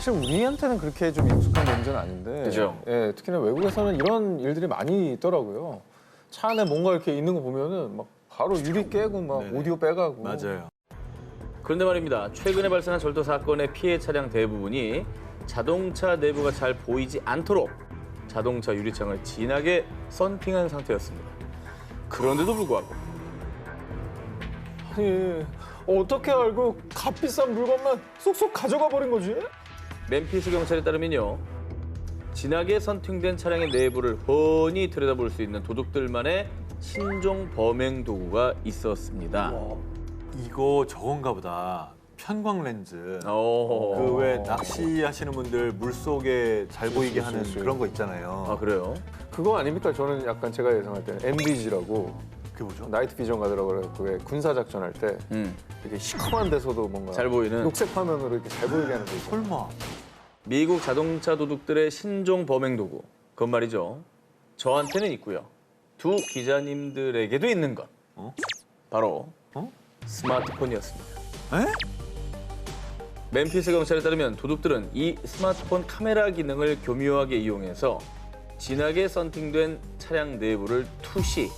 사실 우리한테는 그렇게 좀 익숙한 문제는 아닌데 그죠. 예, 특히나 외국에서는 이런 일들이 많이 있더라고요. 차 안에 뭔가 이렇게 있는 거 보면은 막 바로 유리 깨고 막 네네. 오디오 빼가고. 맞아요. 그런데 말입니다. 최근에 발생한 절도 사건의 피해 차량 대부분이 자동차 내부가 잘 보이지 않도록 자동차 유리창을 진하게 썬팅한 상태였습니다. 그런데도 불구하고 아니 어떻게 알고 값비싼 물건만 쏙쏙 가져가 버린 거지? 멤피스 경찰에 따르면요. 진하게 선팅된 차량의 내부를 훤히 들여다볼 수 있는 도둑들만의 신종 범행 도구가 있었습니다. 이거 저건가 보다. 편광 렌즈. 오. 그 왜 낚시하시는 분들 물 속에 잘 보이게 하는 그렇지. 그런 거 있잖아요. 아 그래요? 그거 아닙니까? 저는 약간 제가 예상할 때는 MDG라고 그게 뭐죠? 나이트 비전 가더라고 그래갖고 왜 군사 작전 할 때 이렇게 시커먼 데서도 뭔가 잘 보이는. 녹색 화면으로 이렇게 잘 보이게 하는 거 있죠. 설마. 미국 자동차 도둑들의 신종 범행 도구. 그건 말이죠. 저한테는 있고요. 두 기자님들에게도 있는 것. 어? 바로 어? 스마트폰이었습니다. 에? 멤피스 경찰에 따르면 도둑들은 이 스마트폰 카메라 기능을 교묘하게 이용해서 진하게 썬팅된 차량 내부를 투시,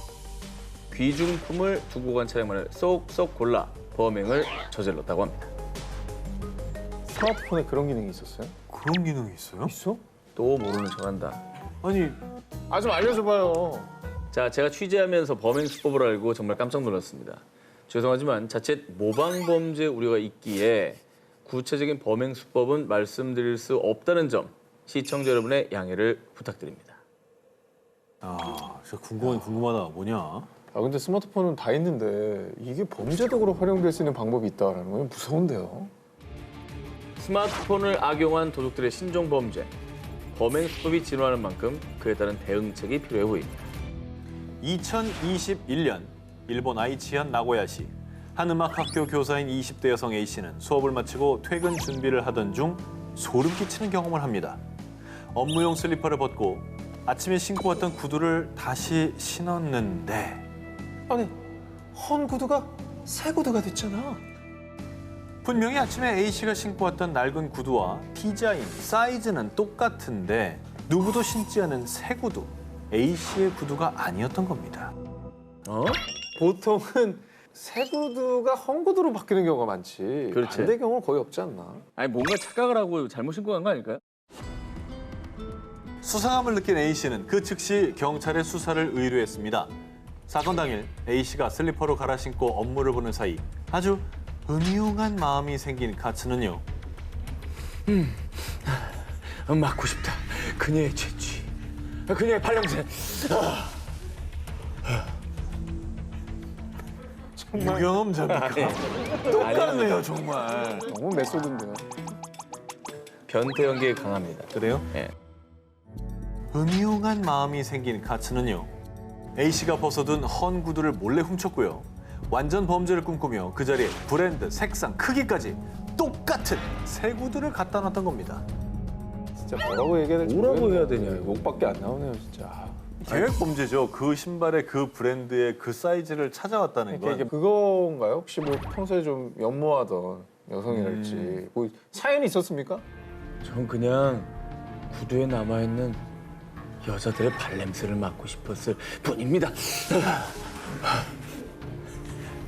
귀중품을 두고 간 차량만을 쏙쏙 골라 범행을 저질렀다고 합니다. 스마트폰에 그런 기능이 있었어요? 그런 기능이 있어요? 있어? 또 모르는 척한다. 아니, 아 좀 알려줘봐요. 자, 제가 취재하면서 범행 수법을 알고 정말 깜짝 놀랐습니다. 죄송하지만 자칫 모방 범죄 우려가 있기에 구체적인 범행 수법은 말씀드릴 수 없다는 점 시청자 여러분의 양해를 부탁드립니다. 아, 진짜 궁금하다. 뭐냐? 아 근데 스마트폰은 다 있는데 이게 범죄적으로 활용될 수 있는 방법이 있다는 건 무서운데요. 스마트폰을 악용한 도둑들의 신종 범죄. 범행 수법이 진화하는 만큼 그에 따른 대응책이 필요해 보입니다. 2021년 일본 아이치현 나고야시 한 음악학교 교사인 20대 여성 A씨는 수업을 마치고 퇴근 준비를 하던 중 소름 끼치는 경험을 합니다. 업무용 슬리퍼를 벗고 아침에 신고 왔던 구두를 다시 신었는데 아니 헌 구두가 새 구두가 됐잖아. 분명히 아침에 A씨가 신고 왔던 낡은 구두와 디자인, 사이즈는 똑같은데 누구도 신지 않은 새 구두, A씨의 구두가 아니었던 겁니다. 어? 보통은 새 구두가 헌 구두로 바뀌는 경우가 많지. 그렇지. 반대 경우는 거의 없지 않나. 아니 뭔가 착각을 하고 잘못 신고 간 거 아닐까요? 수상함을 느낀 A씨는 그 즉시 경찰에 수사를 의뢰했습니다. 사건 당일 A씨가 슬리퍼로 갈아 신고 업무를 보는 사이 아주 음흉한 마음이 생긴 카츠는요. 맞고 싶다. 그녀의 재취. 그녀의 발냄새. 유경험자입니까? 똑같네요 정말. 너무 메소드인데요. 변태 연기에 강합니다. 그래요? 예. 음흉한 마음이 생긴 카츠는요. A씨가 벗어둔 헌 구두를 몰래 훔쳤고요. 완전 범죄를 꿈꾸며 그 자리에 브랜드, 색상, 크기까지 똑같은 새 구두를 갖다 놨던 겁니다. 진짜 뭐라고 얘기해야 될지 뭐라고 모르겠네요. 해야 되냐, 이거. 욕밖에 안 나오네요 진짜. 계획 범죄죠. 그 신발의 그 브랜드의 그 사이즈를 찾아왔다는 그러니까 이게 건. 그건가요? 혹시 뭐 평소에 좀 연모하던 여성이랄지 뭐 사연이 있었습니까? 전 그냥 구두에 남아있는 여자들의 발냄새를 맡고 싶었을 뿐입니다.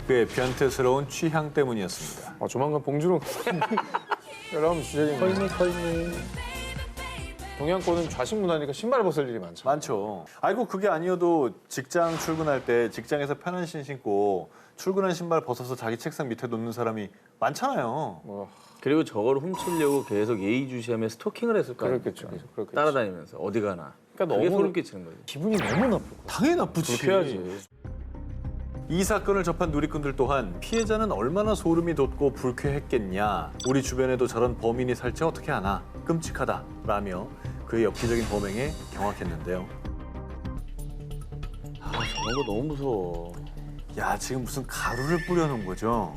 그의 변태스러운 취향 때문이었습니다. 아 조만간 봉준호 여러분 주제겠네요. 털니. 동양권은 좌식 문화니까 신발 벗을 일이 많죠. 많죠. 아이고 그게 아니어도 직장 출근할 때 직장에서 편한 신고 출근한 신발 벗어서 자기 책상 밑에 놓는 사람이 많잖아요. 뭐 그리고 저걸 훔치려고 계속 예의주시하며 스토킹을 했을 거 아닙니까? 그렇겠죠. 그렇겠죠. 따라다니면서 어디 가나. 그러니까 그게 너무 소름 끼치는 거지. 기분이 너무 나쁘고. 당연히 나쁘지. 그렇게 해야지. 이 사건을 접한 누리꾼들 또한 피해자는 얼마나 소름이 돋고 불쾌했겠냐. 우리 주변에도 저런 범인이 살지 어떻게 하나. 끔찍하다라며 그의 엽기적인 범행에 경악했는데요. 아, 저런 거 너무 무서워. 야 지금 무슨 가루를 뿌려놓은 거죠?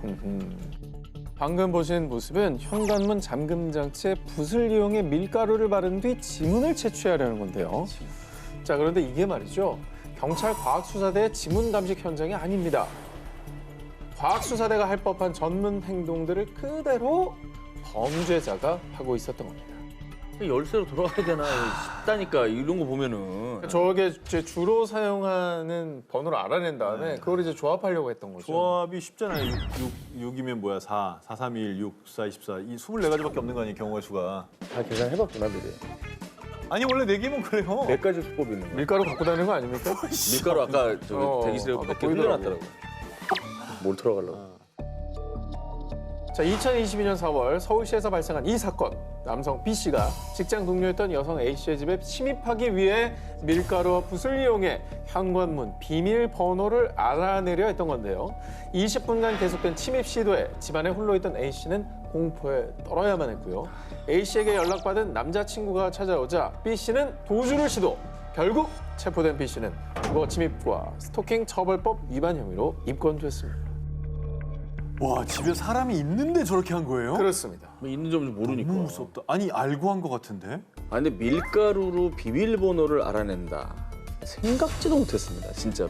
방금 보신 모습은 현관문 잠금 장치에 붓을 이용해 밀가루를 바른 뒤 지문을 채취하려는 건데요. 자, 그런데 이게 말이죠. 경찰 과학수사대의 지문 감식 현장이 아닙니다. 과학수사대가 할 법한 전문 행동들을 그대로 범죄자가 하고 있었던 겁니다. 열쇠로 돌아가야 되나 싶다니까 이런 거 보면은. 저게 이제 주로 사용하는 번호를 알아낸 다음에 그걸 이제 조합하려고 했던 거죠. 조합이 쉽잖아요. 6이면 뭐야? 4, 4, 3, 1, 6, 4, 24. 이 24가지밖에 없는 거 아니에요, 경우의 수가. 다 계산해봤구나 미리. 아니 원래 4개면 그래요. 몇 가지 수법이 있는 거야? 밀가루 갖고 다니는 거 아닙니까? 밀가루 아까 저기 대기실에 아까 몇 개 보이더라고요. 흘려놨더라고. 뭘 들어가려고? 자, 2022년 4월 서울시에서 발생한 이 사건. 남성 B 씨가 직장 동료였던 여성 A 씨의 집에 침입하기 위해 밀가루와 붓을 이용해 현관문 비밀번호를 알아내려 했던 건데요. 20분간 계속된 침입 시도에 집안에 홀로 있던 A 씨는 공포에 떨어야만 했고요. A 씨에게 연락받은 남자친구가 찾아오자 B 씨는 도주를 시도. 결국 체포된 B 씨는 주거 침입과 스토킹 처벌법 위반 혐의로 입건됐습니다. 와, 집에 사람이 있는데 저렇게 한 거예요? 그렇습니다. 뭐 있는 점도 모르니까. 너무 무섭다. 아니 알고 한 거 같은데? 아 근데 밀가루로 비밀번호를 알아낸다. 생각지도 못했습니다, 진짜로.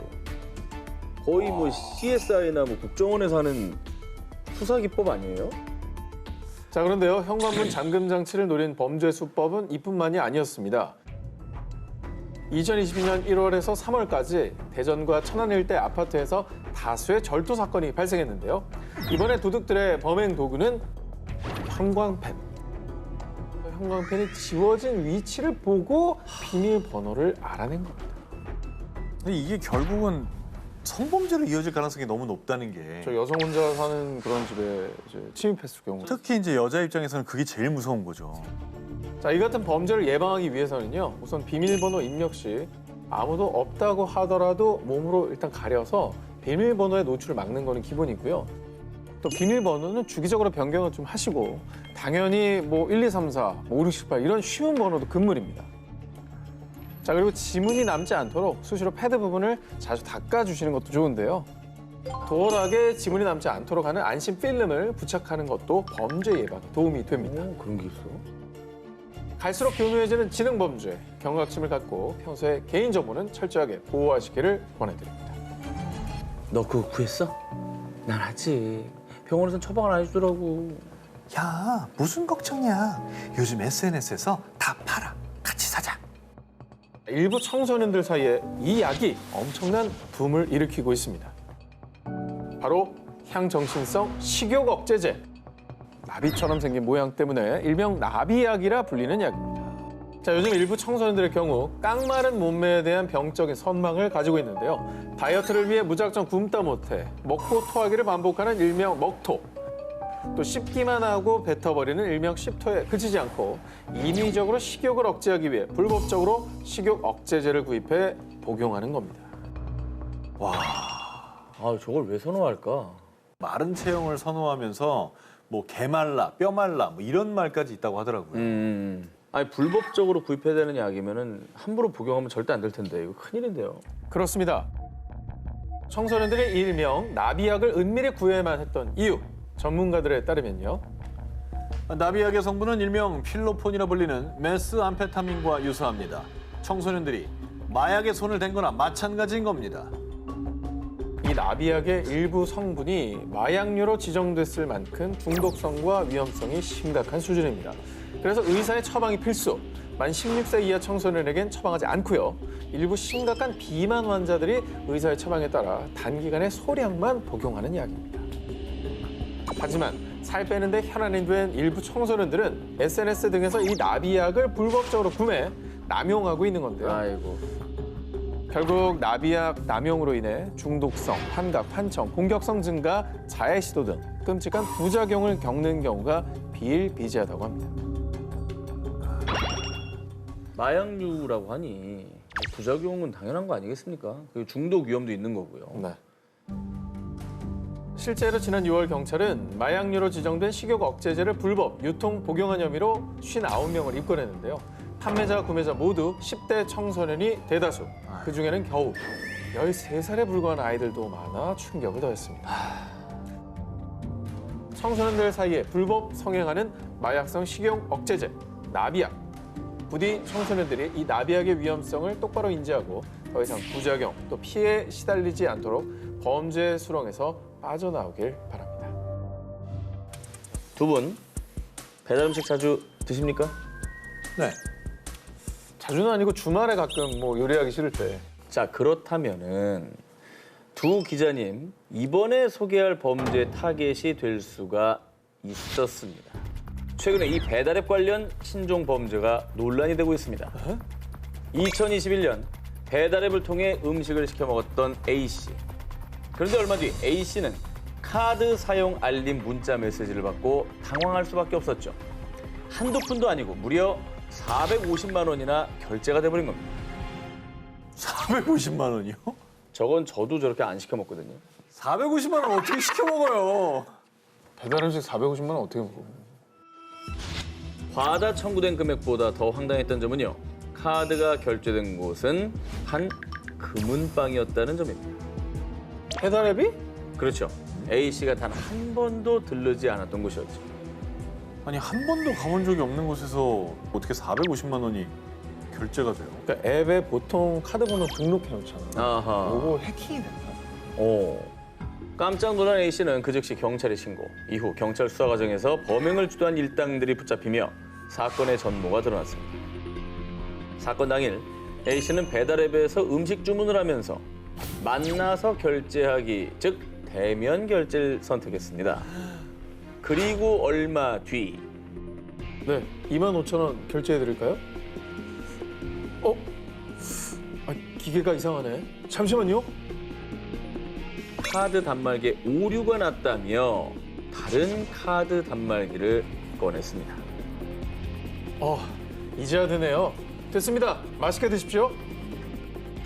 거의 뭐 CSI나 뭐 국정원에서 하는 수사 기법 아니에요? 자, 그런데요. 현관문 잠금 장치를 노린 범죄 수법은 이뿐만이 아니었습니다. 2022년 1월에서 3월까지 대전과 천안 일대 아파트에서 다수의 절도 사건이 발생했는데요. 이번에 도둑들의 범행 도구는 형광펜. 형광펜이 지워진 위치를 보고 비밀번호를 알아낸 겁니다. 근데 이게 결국은 성범죄로 이어질 가능성이 너무 높다는 게. 저 여성 혼자 사는 그런 집에 이제 침입했을 경우. 특히 이제 여자 입장에서는 그게 제일 무서운 거죠. 자, 이 같은 범죄를 예방하기 위해서는요. 우선 비밀번호 입력 시 아무도 없다고 하더라도 몸으로 일단 가려서 비밀번호의 노출을 막는 거는 기본이고요. 또 비밀번호는 주기적으로 변경을 좀 하시고 당연히 뭐 1, 2, 3, 4, 뭐 5, 6, 7, 8 이런 쉬운 번호도 금물입니다. 자, 그리고 지문이 남지 않도록 수시로 패드 부분을 자주 닦아주시는 것도 좋은데요. 도어락에 지문이 남지 않도록 하는 안심 필름을 부착하는 것도 범죄 예방에 도움이 됩니다. 오, 그런 게 있어? 갈수록 교묘해지는 지능범죄, 경각심을 갖고 평소에 개인정보는 철저하게 보호하시기를 권해드립니다. 너 그거 구했어? 난 아직. 병원에선 처방을 안 해주더라고. 야, 무슨 걱정이야. 요즘 SNS에서 다 팔아. 같이 사자. 일부 청소년들 사이에 이 약이 엄청난 붐을 일으키고 있습니다. 바로 향정신성 식욕 억제제. 나비처럼 생긴 모양 때문에 일명 나비약이라 불리는 약입니다. 자, 요즘 일부 청소년들의 경우 깡마른 몸매에 대한 병적인 선망을 가지고 있는데요. 다이어트를 위해 무작정 굶다 못해 먹고 토하기를 반복하는 일명 먹토. 또 씹기만 하고 뱉어버리는 일명 씹토에 그치지 않고 인위적으로 식욕을 억제하기 위해 불법적으로 식욕 억제제를 구입해 복용하는 겁니다. 아 저걸 왜 선호할까? 마른 체형을 선호하면서 뭐 개말라, 뼈말라 뭐 이런 말까지 있다고 하더라고요. 아니 불법적으로 구입해야 되는 약이면은 함부로 복용하면 절대 안 될 텐데 이거 큰일인데요. 그렇습니다. 청소년들이 일명 나비약을 은밀히 구해야만 했던 이유. 전문가들에 따르면요. 나비약의 성분은 일명 필로폰이라 불리는 메스암페타민과 유사합니다. 청소년들이 마약에 손을 댄 거나 마찬가지인 겁니다. 이 나비약의 일부 성분이 마약류로 지정됐을 만큼 중독성과 위험성이 심각한 수준입니다. 그래서 의사의 처방이 필수. 만 16세 이하 청소년에겐 처방하지 않고요. 일부 심각한 비만 환자들이 의사의 처방에 따라 단기간에 소량만 복용하는 약입니다. 하지만 살 빼는데 혈안이 된 일부 청소년들은 SNS 등에서 이 나비약을 불법적으로 구매, 남용하고 있는 건데요. 아이고. 결국 나비약 남용으로 인해 중독성, 환각, 환청, 공격성 증가, 자해 시도 등 끔찍한 부작용을 겪는 경우가 비일비재하다고 합니다. 마약류라고 하니 부작용은 당연한 거 아니겠습니까? 그리고 중독 위험도 있는 거고요. 네. 실제로 지난 6월 경찰은 마약류로 지정된 식욕 억제제를 불법 유통 복용한 혐의로 59명을 입건했는데요. 판매자, 구매자 모두 10대 청소년이 대다수. 그중에는 겨우 13살에 불과한 아이들도 많아 충격을 더했습니다. 청소년들 사이에 불법 성행하는 마약성 식욕 억제제, 나비약. 부디 청소년들이 이 나비약의 위험성을 똑바로 인지하고 더 이상 부작용 또 피해에 시달리지 않도록 범죄 수렁에서 빠져나오길 바랍니다. 두 분 배달 음식 자주 드십니까? 네. 자주는 아니고 주말에 가끔 뭐 요리하기 싫을 때. 자, 그렇다면은 두 기자님 이번에 소개할 범죄 타겟이 될 수가 있었습니다. 최근에 이 배달앱 관련 신종 범죄가 논란이 되고 있습니다. 2021년 배달앱을 통해 음식을 시켜 먹었던 A씨. 그런데 얼마 뒤 A씨는 카드 사용 알림 문자 메시지를 받고 당황할 수밖에 없었죠. 한두 푼도 아니고 무려 450만 원이나 결제가 돼버린 겁니다. 450만 원이요? 저건 저도 저렇게 안 시켜 먹거든요. 450만 원 어떻게 시켜 먹어요? 배달 음식 450만 원 어떻게 먹어? 과다 청구된 금액보다 더 황당했던 점은요. 카드가 결제된 곳은 한 금은방이었다는 점입니다. 배달앱이? 그렇죠. A씨가 단 한 번도 들르지 않았던 곳이었죠. 아니 한 번도 가본 적이 없는 곳에서 어떻게 450만 원이 결제가 돼요? 그러니까 앱에 보통 카드 번호 등록해 놓잖아. 아하. 요거 해킹이 됐나? 오. 깜짝 놀란 A씨는 그 즉시 경찰에 신고. 이후 경찰 수사 과정에서 범행을 주도한 일당들이 붙잡히며 사건의 전모가 드러났습니다. 사건 당일 A씨는 배달앱에서 음식 주문을 하면서 만나서 결제하기, 즉 대면 결제를 선택했습니다. 그리고 얼마 뒤 네, 25,000원 결제해 드릴까요? 아, 기계가 이상하네. 잠시만요. 카드 단말기에 오류가 났다며 다른 카드 단말기를 꺼냈습니다. 이제야 되네요. 됐습니다. 맛있게 드십시오.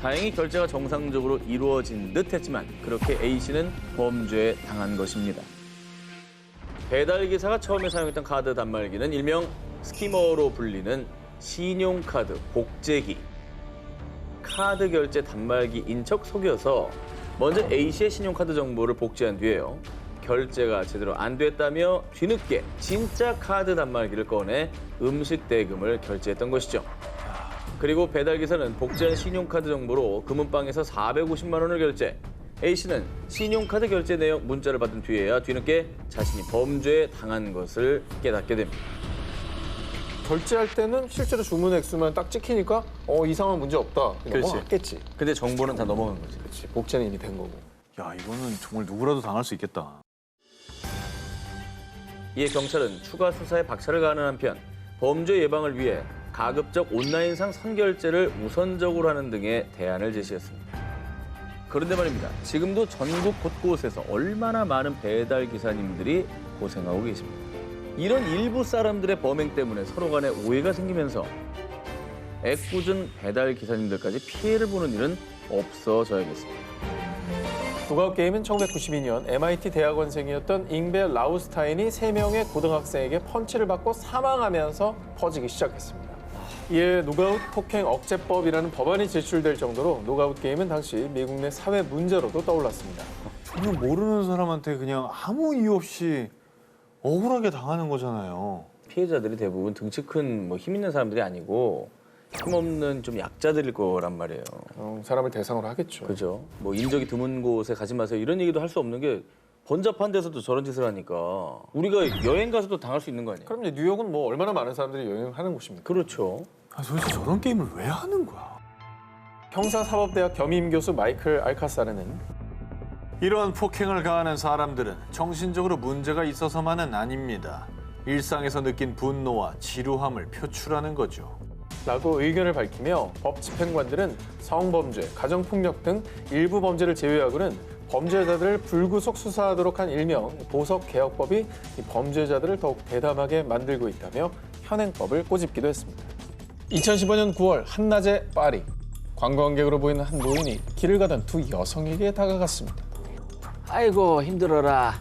다행히 결제가 정상적으로 이루어진 듯 했지만 그렇게 A씨는 범죄에 당한 것입니다. 배달기사가 처음에 사용했던 카드 단말기는 일명 스키머로 불리는 신용카드 복제기. 카드 결제 단말기인 척 속여서 먼저 A씨의 신용카드 정보를 복제한 뒤에요. 결제가 제대로 안 됐다며 뒤늦게 진짜 카드 단말기를 꺼내 음식 대금을 결제했던 것이죠. 그리고 배달기사는 복제한 신용카드 정보로 금은방에서 450만 원을 결제. A씨는 신용카드 결제 내역 문자를 받은 뒤에야 뒤늦게 자신이 범죄에 당한 것을 깨닫게 됩니다. 결제할 때는 실제로 주문 액수만 딱 찍히니까 이상한 문제 없다. 그냥 그렇지. 맞겠지. 근데 정보는 다 넘어간 거지. 그렇지. 복제는 이미 된 거고. 야 이거는 정말 누구라도 당할 수 있겠다. 이에 경찰은 추가 수사에 박차를 가하는 한편 범죄 예방을 위해 가급적 온라인상 선결제를 우선적으로 하는 등의 대안을 제시했습니다. 그런데 말입니다. 지금도 전국 곳곳에서 얼마나 많은 배달 기사님들이 고생하고 계십니다. 이런 일부 사람들의 범행 때문에 서로 간에 오해가 생기면서 애꿎은 배달 기사님들까지 피해를 보는 일은 없어져야겠습니다. 부가웃 게임은 1992년 MIT 대학원생이었던 잉베 라우스타인이 3명의 고등학생에게 펀치를 받고 사망하면서 퍼지기 시작했습니다. 이에 노가웃 폭행 억제법이라는 법안이 제출될 정도로 노가웃 게임은 당시 미국 내 사회 문제로도 떠올랐습니다. 전혀 모르는 사람한테 그냥 아무 이유 없이 억울하게 당하는 거잖아요. 피해자들이 대부분 등치 큰 힘 있는 사람들이 아니고 힘없는 좀 약자들일 거란 말이에요. 사람을 대상으로 하겠죠. 그죠? 인적이 드문 곳에 가지 마세요. 이런 얘기도 할 수 없는 게 번잡한 데서도 저런 짓을 하니까 우리가 여행 가서도 당할 수 있는 거 아니에요? 그럼 이제 뉴욕은 뭐 얼마나 많은 사람들이 여행을 하는 곳입니까? 그렇죠. 도대체 저런 게임을 왜 하는 거야? 형사사법대학 겸임교수 마이클 알카사르는 이러한 폭행을 가하는 사람들은 정신적으로 문제가 있어서만은 아닙니다. 일상에서 느낀 분노와 지루함을 표출하는 거죠. 라고 의견을 밝히며 법 집행관들은 성범죄, 가정폭력 등 일부 범죄를 제외하고는 범죄자들을 불구속 수사하도록 한 일명 보석개혁법이 이 범죄자들을 더욱 대담하게 만들고 있다며 현행법을 꼬집기도 했습니다. 2015년 9월 한낮의 파리. 관광객으로 보이는 한 노인이 길을 가던 두 여성에게 다가갔습니다. 아이고 힘들어라.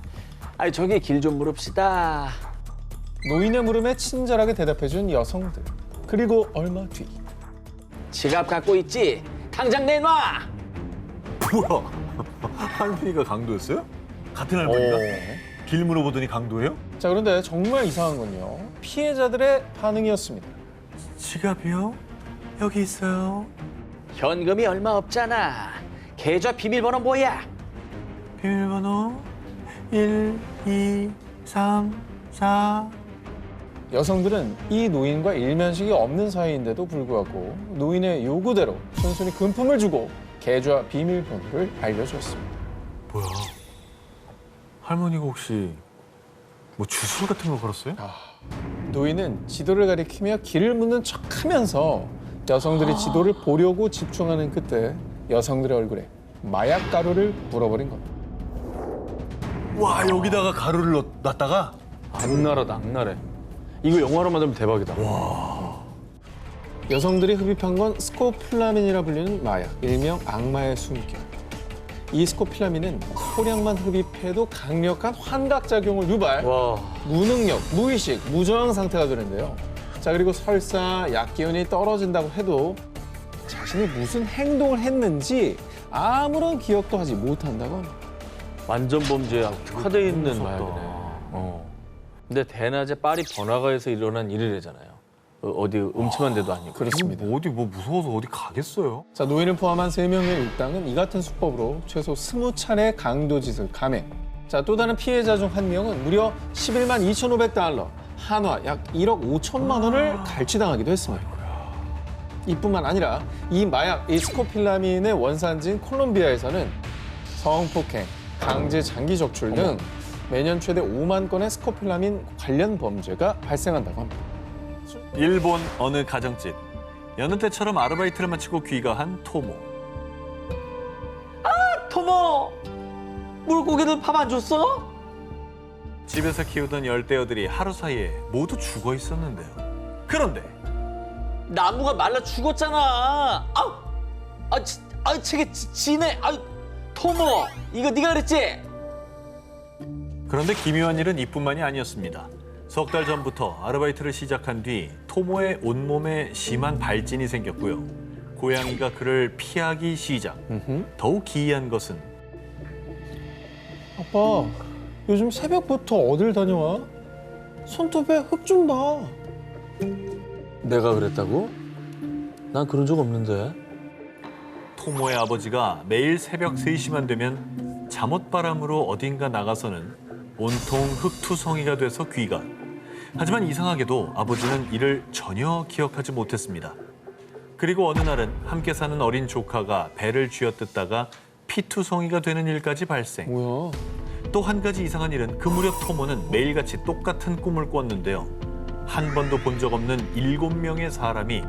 아이 저기 길 좀 물읍시다. 노인의 물음에 친절하게 대답해준 여성들. 그리고 얼마 뒤 지갑 갖고 있지? 당장 내놔. 뭐야? 할머니가 강도였어요? 같은 할머니가? 길 물어보더니 강도예요? 자, 그런데 정말 이상한 건요. 피해자들의 반응이었습니다. 지갑이요? 여기 있어요. 현금이 얼마 없잖아. 계좌 비밀번호 뭐야? 비밀번호 1, 2, 3, 4. 여성들은 이 노인과 일면식이 없는 사이인데도 불구하고 노인의 요구대로 순순히 금품을 주고 계좌 비밀번호를 알려주었습니다. 뭐야? 할머니가 혹시 뭐 주술 같은 거 걸었어요? 노인은 지도를 가리키며 길을 묻는 척하면서 여성들이 지도를 보려고 집중하는 그때 여성들의 얼굴에 마약 가루를 물어버린 겁니다. 와, 여기다가 가루를 놨다가? 악랄하다, 악랄해. 이거 영화로 만들면 대박이다. 여성들이 흡입한 건 스코폴라민이라 불리는 마약, 일명 악마의 숨결. 이 스코폴라민은 소량만 흡입해도 강력한 환각작용을 유발, 와, 무능력, 무의식, 무저항 상태가 되는데요. 자, 그리고 설사 약 기운이 떨어진다고 해도 자신이 무슨 행동을 했는지 아무런 기억도 하지 못한다고 합니다. 완전 범죄에 특화되어 있는 무섭다. 마약이네. 근데 대낮에 파리 번화가에서 일어난 일이래잖아요. 어디 음침한 데도 아니고. 그렇습니다. 어디 뭐 무서워서 어디 가겠어요? 자, 노인을 포함한 3명의 일당은 이 같은 수법으로 최소 20차례 강도짓을 감행. 자, 또 다른 피해자 중 한 명은 무려 11만 2,500달러, 한화 약 1억 5천만 원을 갈취당하기도 했습니다. 이뿐만 아니라 이 마약, 이 스코필라민의 원산지인 콜롬비아에서는 성폭행, 강제 장기 적출 등 매년 최대 5만 건의 스코필라민 관련 범죄가 발생한다고 합니다. 일본 어느 가정집. 여느 때처럼 아르바이트를 마치고 귀가한 토모. 토모, 물고기들 밥 안 줬어? 집에서 키우던 열대어들이 하루 사이에 모두 죽어 있었는데요. 그런데 나무가 말라 죽었잖아. 저게 지네. 토모, 이거 네가 그랬지? 그런데 기묘한 일은 이뿐만이 아니었습니다. 석 달 전부터 아르바이트를 시작한 뒤 토모의 온몸에 심한 발진이 생겼고요. 고양이가 그를 피하기 시작. 더욱 기이한 것은 아빠, 요즘 새벽부터 어딜 다녀와? 손톱에 흙 좀 봐. 내가 그랬다고? 난 그런 적 없는데. 토모의 아버지가 매일 새벽 3시만 되면 잠옷바람으로 어딘가 나가서는 온통 흙투성이가 돼서 귀가. 하지만 이상하게도 아버지는 이를 전혀 기억하지 못했습니다. 그리고 어느 날은 함께 사는 어린 조카가 배를 쥐어뜯다가 피투성이가 되는 일까지 발생. 뭐야? 또 한 가지 이상한 일은 그 무렵 토모는 매일같이 똑같은 꿈을 꿨는데요. 한 번도 본 적 없는 7명의 사람이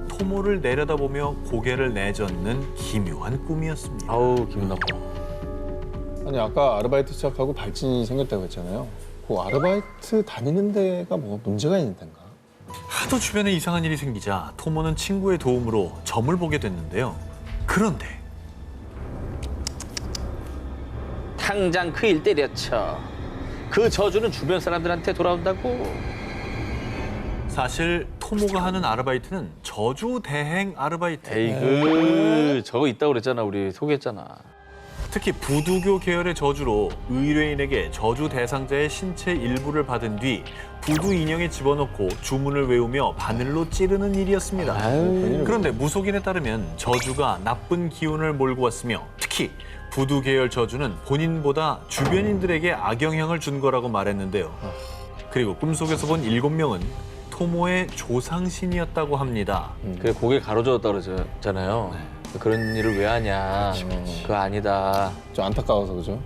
토모를 내려다보며 고개를 내젓는 기묘한 꿈이었습니다. 아우, 기분 나빠. 아니, 아까 아르바이트 시작하고 발진이 생겼다고 했잖아요. 그 아르바이트 다니는 데가 뭐 문제가 있는 데인가? 하도 주변에 이상한 일이 생기자 토모는 친구의 도움으로 점을 보게 됐는데요. 그런데 당장 그 일 때려쳐. 그 저주는 주변 사람들한테 돌아온다고. 사실 토모가 하는 아르바이트는 저주 대행 아르바이트. 에이그, 저거 있다고 그랬잖아. 우리 소개했잖아. 특히 부두교 계열의 저주로 의뢰인에게 저주 대상자의 신체 일부를 받은 뒤 부두 인형에 집어넣고 주문을 외우며 바늘로 찌르는 일이었습니다. 그런데 무속인에 따르면 저주가 나쁜 기운을 몰고 왔으며 특히 부두 계열 저주는 본인보다 주변인들에게 악영향을 준 거라고 말했는데요. 그리고 꿈속에서 본 7명은 토모의 조상신이었다고 합니다. 그래, 고개 가로저었다고 그러잖아요. 그런 일을 왜 하냐. 그거 아니다. 좀 안타까워서 그죠?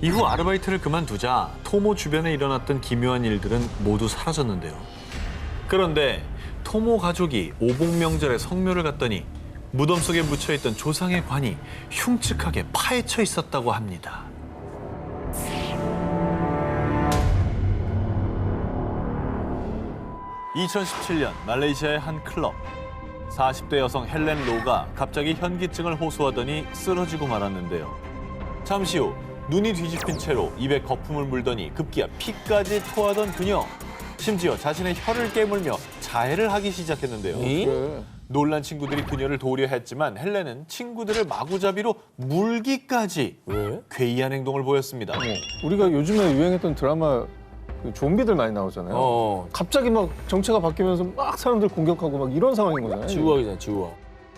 이후 아르바이트를 그만두자 토모 주변에 일어났던 기묘한 일들은 모두 사라졌는데요. 그런데 토모 가족이 오복명절에 성묘를 갔더니 무덤 속에 묻혀있던 조상의 관이 흉측하게 파헤쳐 있었다고 합니다. (2017년) 말레이시아의 한 클럽. 40대 여성 헬렌 로가 갑자기 현기증을 호소하더니 쓰러지고 말았는데요. 잠시 후 눈이 뒤집힌 채로 입에 거품을 물더니 급기야 피까지 토하던 그녀. 심지어 자신의 혀를 깨물며 자해를 하기 시작했는데요. 그래. 놀란 친구들이 그녀를 도우려 했지만 헬렌은 친구들을 마구잡이로 물기까지. 왜? 괴이한 행동을 보였습니다. 우리가 요즘에 유행했던 드라마 그 좀비들 많이 나오잖아요. 갑자기 막 정체가 바뀌면서 막 사람들 공격하고 막 이런 상황인 거잖아요. 지구학이잖아, 지구학.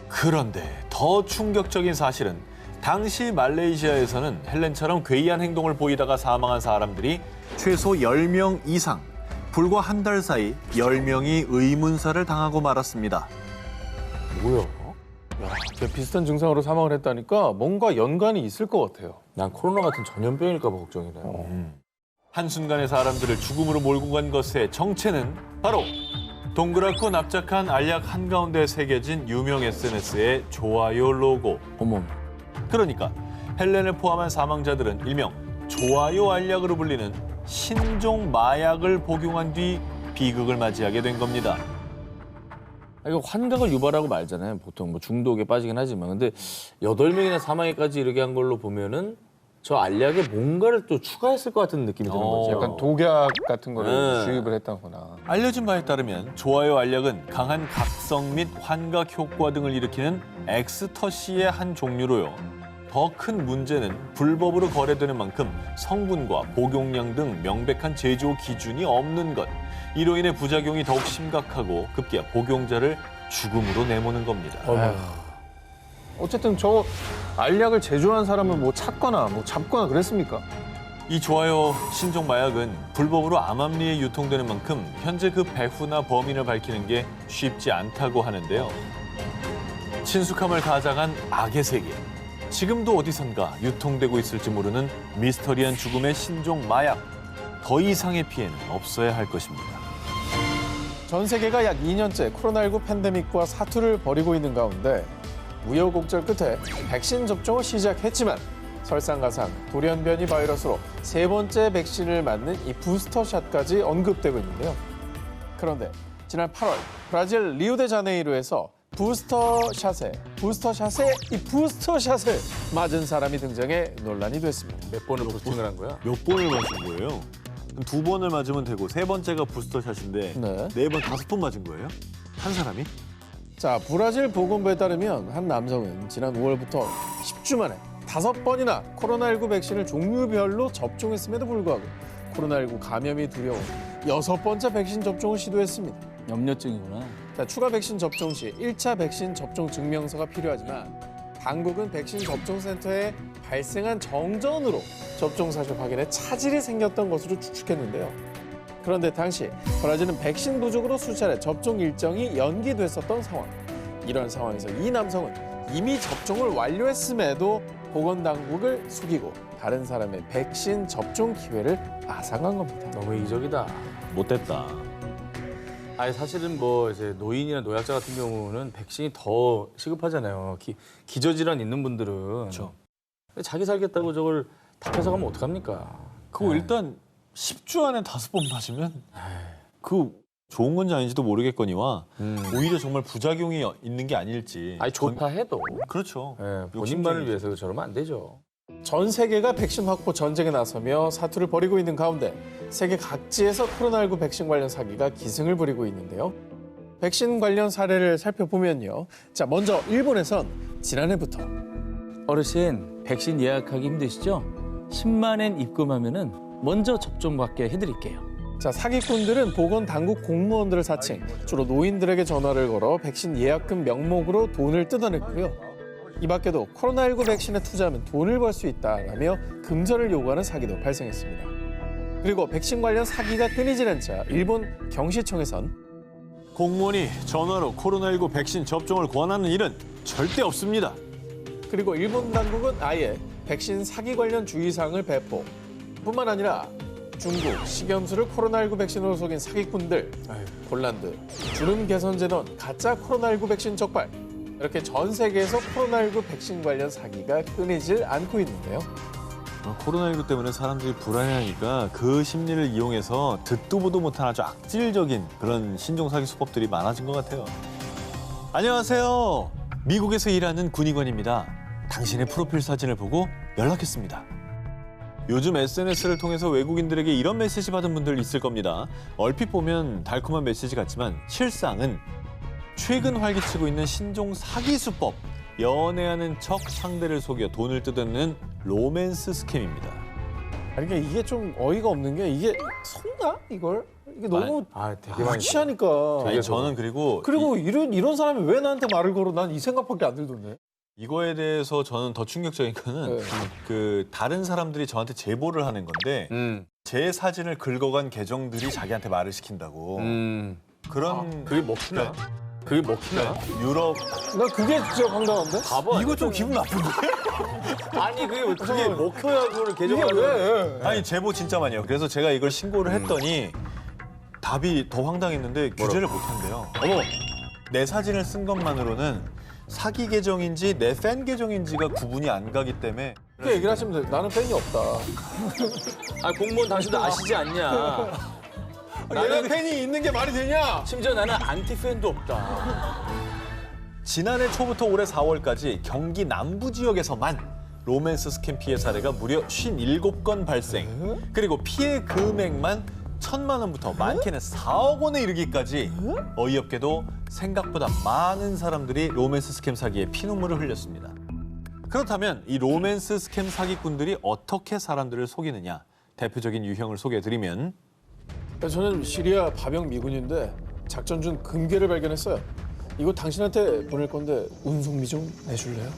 그런데 더 충격적인 사실은 당시 말레이시아에서는 헬렌처럼 괴이한 행동을 보이다가 사망한 사람들이 최소 10명 이상, 불과 한 달 사이 10명이 의문사를 당하고 말았습니다. 뭐야? 야, 제가 비슷한 증상으로 사망을 했다니까 뭔가 연관이 있을 것 같아요. 난 코로나 같은 전염병일까 봐 걱정이네요. 한순간에 사람들을 죽음으로 몰고 간 것의 정체는 바로 동그랗고 납작한 알약 한가운데 새겨진 유명 SNS의 좋아요 로고. 어머. 그러니까 헬렌을 포함한 사망자들은 일명 좋아요 알약으로 불리는 신종 마약을 복용한 뒤 비극을 맞이하게 된 겁니다. 이거 환각을 유발하고 말잖아요. 보통 뭐 중독에 빠지긴 하지만. 근데 8명이나 사망에까지 이르게 한 걸로 보면은 저 알약에 뭔가를 또 추가했을 것 같은 느낌이 드는 거죠. 약간 독약 같은 거를 네. 주입을 했다거나. 알려진 바에 따르면 좋아요 알약은 강한 각성 및 환각 효과 등을 일으키는 엑스터시의 한 종류로요. 더 큰 문제는 불법으로 거래되는 만큼 성분과 복용량 등 명백한 제조 기준이 없는 것. 이로 인해 부작용이 더욱 심각하고 급기야 복용자를 죽음으로 내모는 겁니다. 어쨌든 저 알약을 제조한 사람은 뭐 찾거나 뭐 잡거나 그랬습니까? 이 좋아요 신종 마약은 불법으로 암암리에 유통되는 만큼 현재 그 배후나 범인을 밝히는 게 쉽지 않다고 하는데요. 친숙함을 가장한 악의 세계. 지금도 어디선가 유통되고 있을지 모르는 미스터리한 죽음의 신종 마약. 더 이상의 피해는 없어야 할 것입니다. 전 세계가 약 2년째 코로나19 팬데믹과 사투를 벌이고 있는 가운데 우여곡절 끝에 백신 접종을 시작했지만 설상가상 돌연변이 바이러스로 3번째 백신을 맞는 이 부스터샷까지 언급되고 있는데요. 그런데 지난 8월 브라질 리우데자네이루에서 부스터샷에 이 부스터샷을 맞은 사람이 등장해 논란이 됐습니다. 몇 번을 부스팅을 한 거야? 몇 번을 맞은 거예요? 2번을 맞으면 되고 3번째가 부스터샷인데 네. 4번, 5번 맞은 거예요? 한 사람이? 자, 브라질 보건부에 따르면 한 남성은 지난 5월부터 10주 만에 5번이나 코로나19 백신을 종류별로 접종했음에도 불구하고 코로나19 감염이 두려운 6번째 백신 접종을 시도했습니다. 염려증이구나. 자, 추가 백신 접종 시 1차 백신 접종 증명서가 필요하지만 당국은 백신 접종센터에 발생한 정전으로 접종 사실 확인에 차질이 생겼던 것으로 추측했는데요. 그런데 당시 브라질은 백신 부족으로 수차례 접종 일정이 연기됐었던 상황. 이런 상황에서 이 남성은 이미 접종을 완료했음에도 보건당국을 속이고 다른 사람의 백신 접종 기회를 앗아간 겁니다. 너무 이기적이다. 못됐다. 아니 사실은 뭐 이제 노인이나 노약자 같은 경우는 백신이 더 시급하잖아요. 기저질환 있는 분들은. 그렇죠. 자기 살겠다고 저걸 다 뺏어가면 어떡합니까? 그거 일단 10주 안에 5번 맞으면 그 좋은 건지 아닌지도 모르겠거니와 오히려 정말 부작용이 있는 게 아닐지. 아니 좋다 해도 그렇죠. 본인만을 위해서 저러면 안 되죠. 전 세계가 백신 확보 전쟁에 나서며 사투를 벌이고 있는 가운데 세계 각지에서 코로나19 백신 관련 사기가 기승을 부리고 있는데요. 백신 관련 사례를 살펴보면요. 자, 먼저 일본에선 지난해부터 어르신, 백신 예약하기 힘드시죠? 10만 엔 입금하면은 먼저 접종받게 해드릴게요. 자, 사기꾼들은 보건당국 공무원들을 사칭, 주로 노인들에게 전화를 걸어 백신 예약금 명목으로 돈을 뜯어냈고요. 이 밖에도 코로나19 백신에 투자하면 돈을 벌 수 있다라며 금전을 요구하는 사기도 발생했습니다. 그리고 백신 관련 사기가 끊이질 않자 일본 경시청에선 공무원이 전화로 코로나19 백신 접종을 권하는 일은 절대 없습니다. 그리고 일본 당국은 아예 백신 사기 관련 주의사항을 배포. 뿐만 아니라 중국, 식염수를 코로나19 백신으로 속인 사기꾼들, 폴란드, 주름 개선제 넣은 가짜 코로나19 백신 적발. 이렇게 전 세계에서 코로나19 백신 관련 사기가 끊이질 않고 있는데요. 코로나19 때문에 사람들이 불안해하니까 그 심리를 이용해서 듣도 보도 못한 아주 악질적인 그런 신종 사기 수법들이 많아진 것 같아요. 안녕하세요. 미국에서 일하는 군의관입니다. 당신의 프로필 사진을 보고 연락했습니다. 요즘 SNS를 통해서 외국인들에게 이런 메시지 받은 분들 있을 겁니다. 얼핏 보면 달콤한 메시지 같지만 실상은 최근 활기치고 있는 신종 사기 수법. 연애하는 척 상대를 속여 돈을 뜯어내는 로맨스 스캠입니다. 그러니까 이게 좀 어이가 없는 게 이게 속나 이걸? 이게 너무 되게 많이 취하니까. 아니, 저는 그리고 그리고 이런 사람이 왜 나한테 말을 걸어? 난 이 생각밖에 안 들던데. 이거에 대해서 저는 더 충격적인 거는 네. 그 다른 사람들이 저한테 제보를 하는 건데 제 사진을 긁어간 계정들이 자기한테 말을 시킨다고 그런 그게 먹히나? 그게 먹히나? 유럽 나 그게 진짜 황당한데? 바보 이거 좀 기분 나쁜데? 아니 그게 먹혀야 그걸 이게 개정하는 왜? 아니 제보 진짜 많이 해요. 그래서 제가 이걸 신고를 했더니 답이 더 황당했는데 규제를 못한대요. 어머 내 사진을 쓴 것만으로는 사기 계정인지 내 팬 계정인지가 구분이 안 가기 때문에 그렇게 얘기를 하시면 돼. 나는 팬이 없다. 아 공무원 당신도 아시지 않냐? 얘가 팬이 있는 게 말이 되냐? 심지어 나는 안티 팬도 없다. 지난해 초부터 올해 4월까지 경기 남부 지역에서만 로맨스 스캠 피해 사례가 무려 57건 발생. 그리고 피해 금액만 1,000만 원부터 많게는 4억 원에 이르기까지 어이없게도 생각보다 많은 사람들이 로맨스 스캠 사기에 피눈물을 흘렸습니다. 그렇다면 이 로맨스 스캠 사기꾼들이 어떻게 사람들을 속이느냐? 대표적인 유형을 소개해드리면 저는 시리아 파병 미군인데 작전 중 금괴를 발견했어요. 이거 당신한테 보낼 건데 운송비 좀 내줄래요?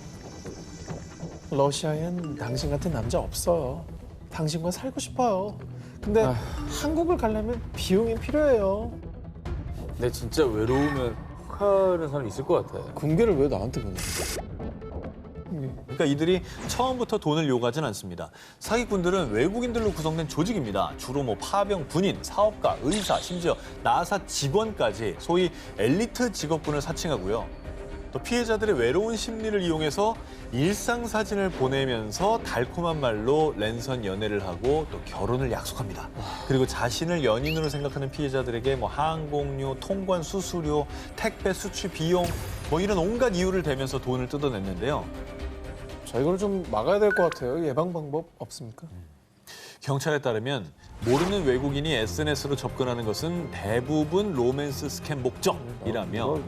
러시아엔 당신 같은 남자 없어요. 당신과 살고 싶어요. 근데 한국을 가려면 비용이 필요해요. 근데 진짜 외로우면 혹하는 사람 있을 것 같아. 금괴를 왜 나한테 보내? 그러니까 이들이 처음부터 돈을 요구하진 않습니다. 사기꾼들은 외국인들로 구성된 조직입니다. 주로 파병 군인, 사업가, 의사, 심지어 나사 직원까지 소위 엘리트 직업군을 사칭하고요. 또 피해자들의 외로운 심리를 이용해서 일상 사진을 보내면서 달콤한 말로 랜선 연애를 하고 또 결혼을 약속합니다. 그리고 자신을 연인으로 생각하는 피해자들에게 항공료, 통관 수수료, 택배 수출 비용 이런 온갖 이유를 대면서 돈을 뜯어냈는데요. 자, 이걸 좀 막아야 될 것 같아요. 예방 방법 없습니까? 경찰에 따르면 모르는 외국인이 SNS로 접근하는 것은 대부분 로맨스 스캠 목적이라며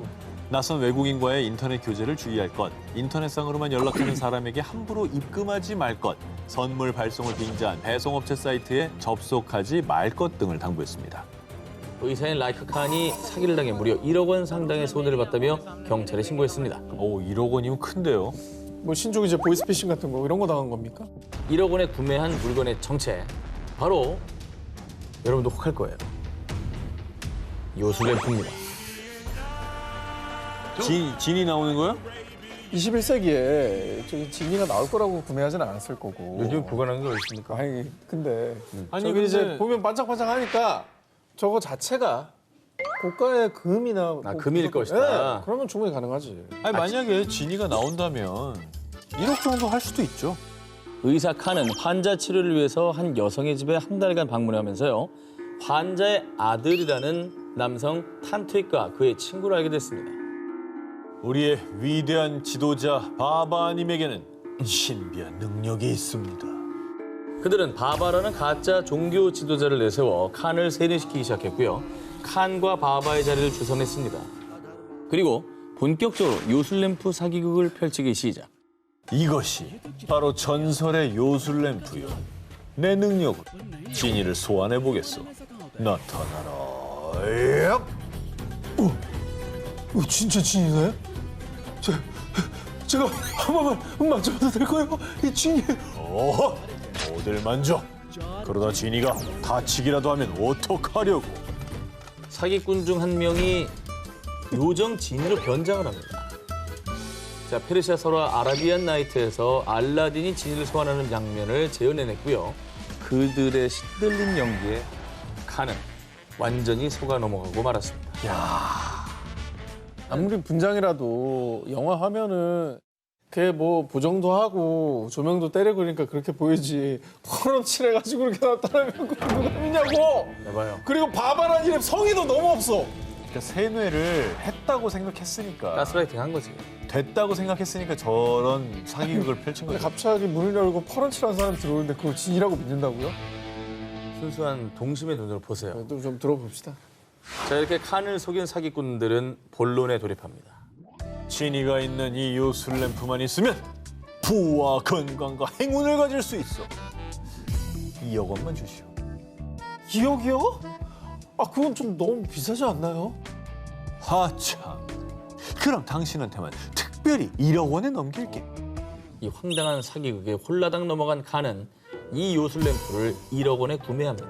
낯선 외국인과의 인터넷 교제를 주의할 것, 인터넷상으로만 연락하는 사람에게 함부로 입금하지 말 것, 선물 발송을 빙자한 배송업체 사이트에 접속하지 말 것 등을 당부했습니다. 의사인 라이카 칸이 사기를 당해 무려 1억 원 상당의 손해를 봤다며 경찰에 신고했습니다. 오, 1억 원이면 큰데요. 뭐 신종 이제 보이스피싱 같은 거 이런 거 당한 겁니까? 1억 원에 구매한 물건의 정체 바로 여러분도 혹할 거예요. 요술램프입니다. 진이 나오는 거야? 21세기에 저기 지니가 나올 거라고 구매하진 않았을 거고. 요즘 불가능한 게 어디 있습니까? 아니 근데 아니, 저기 근데- 이제 보면 반짝반짝하니까 저거 자체가 고가의 금이나 금일 것이다. 네, 그러면 충분히 가능하지. 아니, 만약에 진이가 나온다면 1억 정도 할 수도 있죠. 의사 칸은 환자 치료를 위해서 한 여성의 집에 한 달간 방문하면서요. 환자의 아들이라는 남성 탄트익과 그의 친구를 알게 됐습니다. 우리의 위대한 지도자 바바님에게는 신비한 능력이 있습니다. 그들은 바바라는 가짜 종교 지도자를 내세워 칸을 세뇌시키기 시작했고요. 칸과 바바의 자리를 주선했습니다. 그리고 본격적으로 요술램프 사기극을 펼치기 시작. 이것이 바로 전설의 요술램프요. 내 능력으로 진이를 소환해보겠소. 나타나라. 진짜 진이나요? 제가 한 번만 만져봐도 될까요? 이 진이. 어허, 어딜 만져. 그러다 진이가 다치기라도 하면 어떡하려고. 사기꾼 중 한 명이 요정 진으로 변장을 합니다. 자, 페르시아 설화 아라비안 나이트에서 알라딘이 진이를 소환하는 장면을 재현해냈고요. 그들의 시들린 연기에 칸은 완전히 속아 넘어가고 말았습니다. 아무리 분장이라도 영화 화면은 걔 뭐 보정도 하고 조명도 때리고 그러니까 그렇게 보이지. 퍼런 칠해가지고 그렇게 나타나면 그거 누가 믿냐고. 해봐요. 그리고 바바란 이름 성의도 너무 없어. 그러니까 세뇌를 했다고 생각했으니까, 가스라이팅 한 거지. 됐다고 생각했으니까 저런 사기극을 펼친 근데 거죠. 갑자기 문을 열고 퍼런 칠한 사람이 들어오는데 그걸 진이라고 믿는다고요? 순수한 동심의 눈으로 보세요. 또 좀 들어봅시다. 자, 이렇게 칸을 속인 사기꾼들은 본론에 돌입합니다. 진이가 있는 이 요술램프만 있으면 부와 건강과 행운을 가질 수 있어. 2억 원만 주시오. 2억이요? 아 그건 좀 너무 비싸지 않나요? 하참. 그럼 당신한테만 특별히 1억 원에 넘길게. 이 황당한 사기극에 홀라당 넘어간 칸은 이 요술 램프를 1억 원에 구매합니다.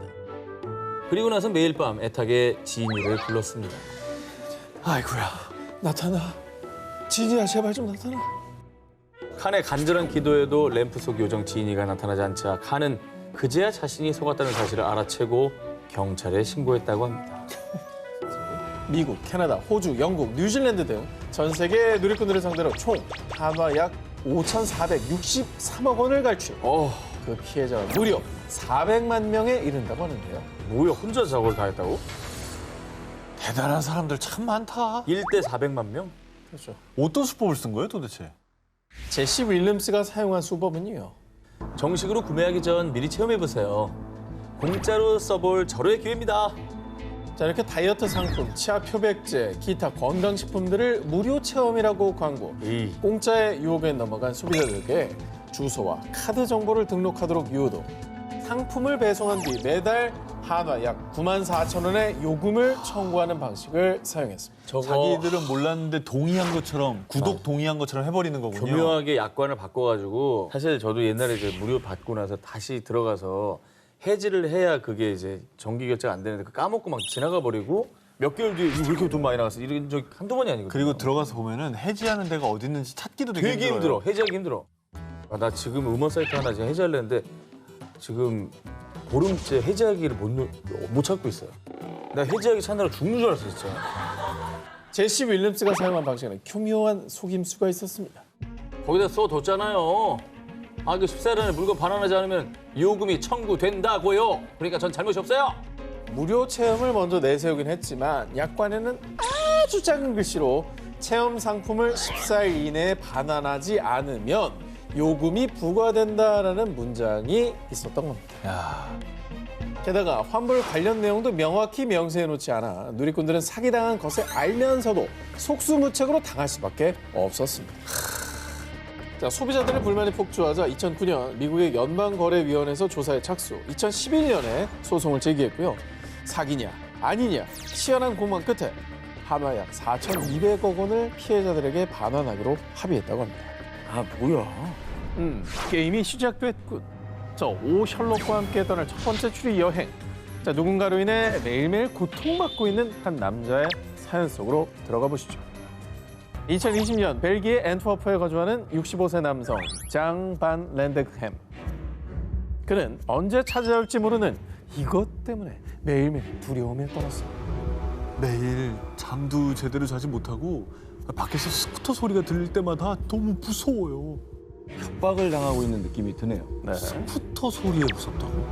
그리고 나서 매일 밤 애타게 지니를 불렀습니다. 아이고야, 나타나. 지니야, 제발 좀 나타나. 칸의 간절한 기도에도 램프 속 요정 지니가 나타나지 않자 칸은 그제야 자신이 속았다는 사실을 알아채고 경찰에 신고했다고 합니다. 미국, 캐나다, 호주, 영국, 뉴질랜드 등 전 세계 누리꾼들을 상대로 총 한화 약 5,463억 원을 갈취. 그 피해자가 무려 400만 명에 이른다고 하는데요. 뭐야, 혼자 저걸 다 했다고? 대단한 사람들 참 많다. 1대 400만 명? 그렇죠. 어떤 수법을 쓴 거예요 도대체? 제시 윌리엄스가 사용한 수법은요. 정식으로 구매하기 전 미리 체험해보세요. 공짜로 써볼 절호의 기회입니다. 자, 이렇게 다이어트 상품, 치아 표백제, 기타 건강식품들을 무료 체험이라고 광고. 에이. 공짜의 유혹에 넘어간 소비자들에게 주소와 카드 정보를 등록하도록 유도. 상품을 배송한 뒤 매달 한화 약 94,000원의 요금을 청구하는 방식을 사용했습니다. 저거 자기들은 몰랐는데 동의한 것처럼 구독 동의한 것처럼 해버리는 거군요. 교묘하게 약관을 바꿔가지고 사실 저도 옛날에 이제 무료 받고 나서 다시 들어가서 해지를 해야 그게 이제 정기 결제가 안 되는데 까먹고 막 지나가 버리고 몇 개월 뒤에 이거 왜 이렇게 돈 많이 나갔어? 이런 적 한두 번이 아니거든요. 그리고 들어가서 보면은 해지하는 데가 어디 있는지 찾기도 되게 되게 힘들어요. 힘들어. 해지하기 힘들어. 아, 나 지금 음원 사이트 하나 지금 해지하려는데 지금 보름째 해지하기를 못 찾고 있어요. 나 해지하기 찾느라 죽는 줄 알았어 진짜. 제시 윌리엄스가 사용한 방식에는 교묘한 속임수가 있었습니다. 거기다 써뒀잖아요. 아, 그 14일 안에 물건 반환하지 않으면 요금이 청구된다고요. 그러니까 전 잘못이 없어요. 무료 체험을 먼저 내세우긴 했지만 약관에는 아주 작은 글씨로 체험 상품을 14일 이내에 반환하지 않으면 요금이 부과된다라는 문장이 있었던 겁니다. 야, 게다가 환불 관련 내용도 명확히 명세해 놓지 않아 누리꾼들은 사기당한 것을 알면서도 속수무책으로 당할 수밖에 없었습니다. 자, 소비자들의 불만이 폭주하자 2009년 미국의 연방거래위원회에서 조사에 착수, 2011년에 소송을 제기했고요. 사기냐 아니냐 치열한 공방 끝에 한화 약 4,200억 원을 피해자들에게 반환하기로 합의했다고 합니다. 아, 뭐야. 게임이 시작됐군. 자, 오 셜록과 함께 떠날 첫 번째 추리 여행. 자, 누군가로 인해 매일매일 고통받고 있는 한 남자의 사연 속으로 들어가 보시죠. 2020년 벨기에 앤트워프에 거주하는 65세 남성 장 반 랜데크햄. 그는 언제 찾아올지 모르는 이것 때문에 매일매일 두려움에 떨었습니다. 매일 잠도 제대로 자지 못하고 밖에서 스쿠터 소리가 들릴 때마다 너무 무서워요. 협박을 당하고 있는 느낌이 드네요. 네. 스쿠터 소리에 무섭다고?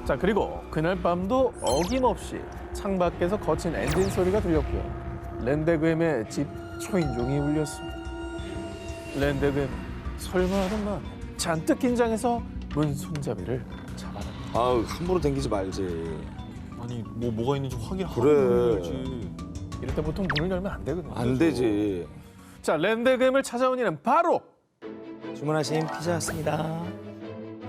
자, 그리고 그날 밤도 어김없이 창밖에서 거친 엔진 소리가 들렸고요. 랜데그햄의 집 초인종이 울렸습니다. 랜데그햄 설마 하는 마음에 잔뜩 긴장해서 문 손잡이를 잡아냅니다. 아우 함부로 당기지 말지. 아니 뭐가 있는지 확인하고 그래. 해야지. 이럴 때 보통 문을 열면 안 되거든요. 안 되지. 자, 랜데그햄을 찾아온 이는 바로 주문하신 피자였습니다.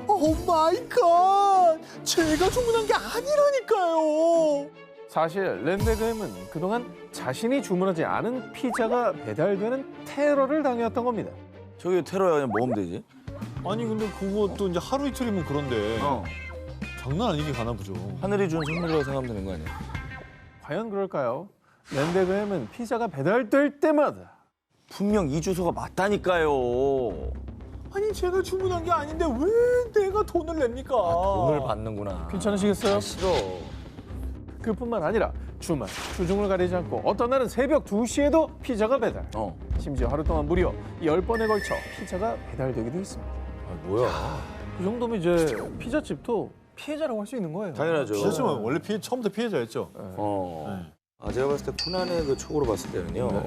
오 마이 갓! 제가 주문한 게 아니라니까요. 사실 랜데그햄은 그동안 자신이 주문하지 않은 피자가 배달되는 테러를 당해왔던 겁니다. 저게 테러야 그냥 먹으면 되지. 아니 근데 그것도 이제 하루 이틀이면 그런데 장난 아니게 가나 보죠. 하늘이 준 선물이라고 생각하면 되는 거 아니야? 과연 그럴까요? 랜데그햄은 피자가 배달될 때마다 분명 이 주소가 맞다니까요. 아니 제가 주문한 게 아닌데 왜 내가 돈을 냅니까? 돈을 받는구나. 괜찮으시겠어요? 싫어. 그뿐만 아니라 주말, 주중을 가리지 않고 어떤 날은 새벽 2시에도 피자가 배달. 심지어 하루 동안 무려 10번에 걸쳐 피자가 배달되기도 했습니다. 아, 뭐야? 그 정도면 이제 피자집도 피해자라고 할 수 있는 거예요. 당연하죠. 피해자면 원래 처음부터 피해자였죠. 아, 제가 봤을 때 코난의 그 촉으로 봤을 때는요.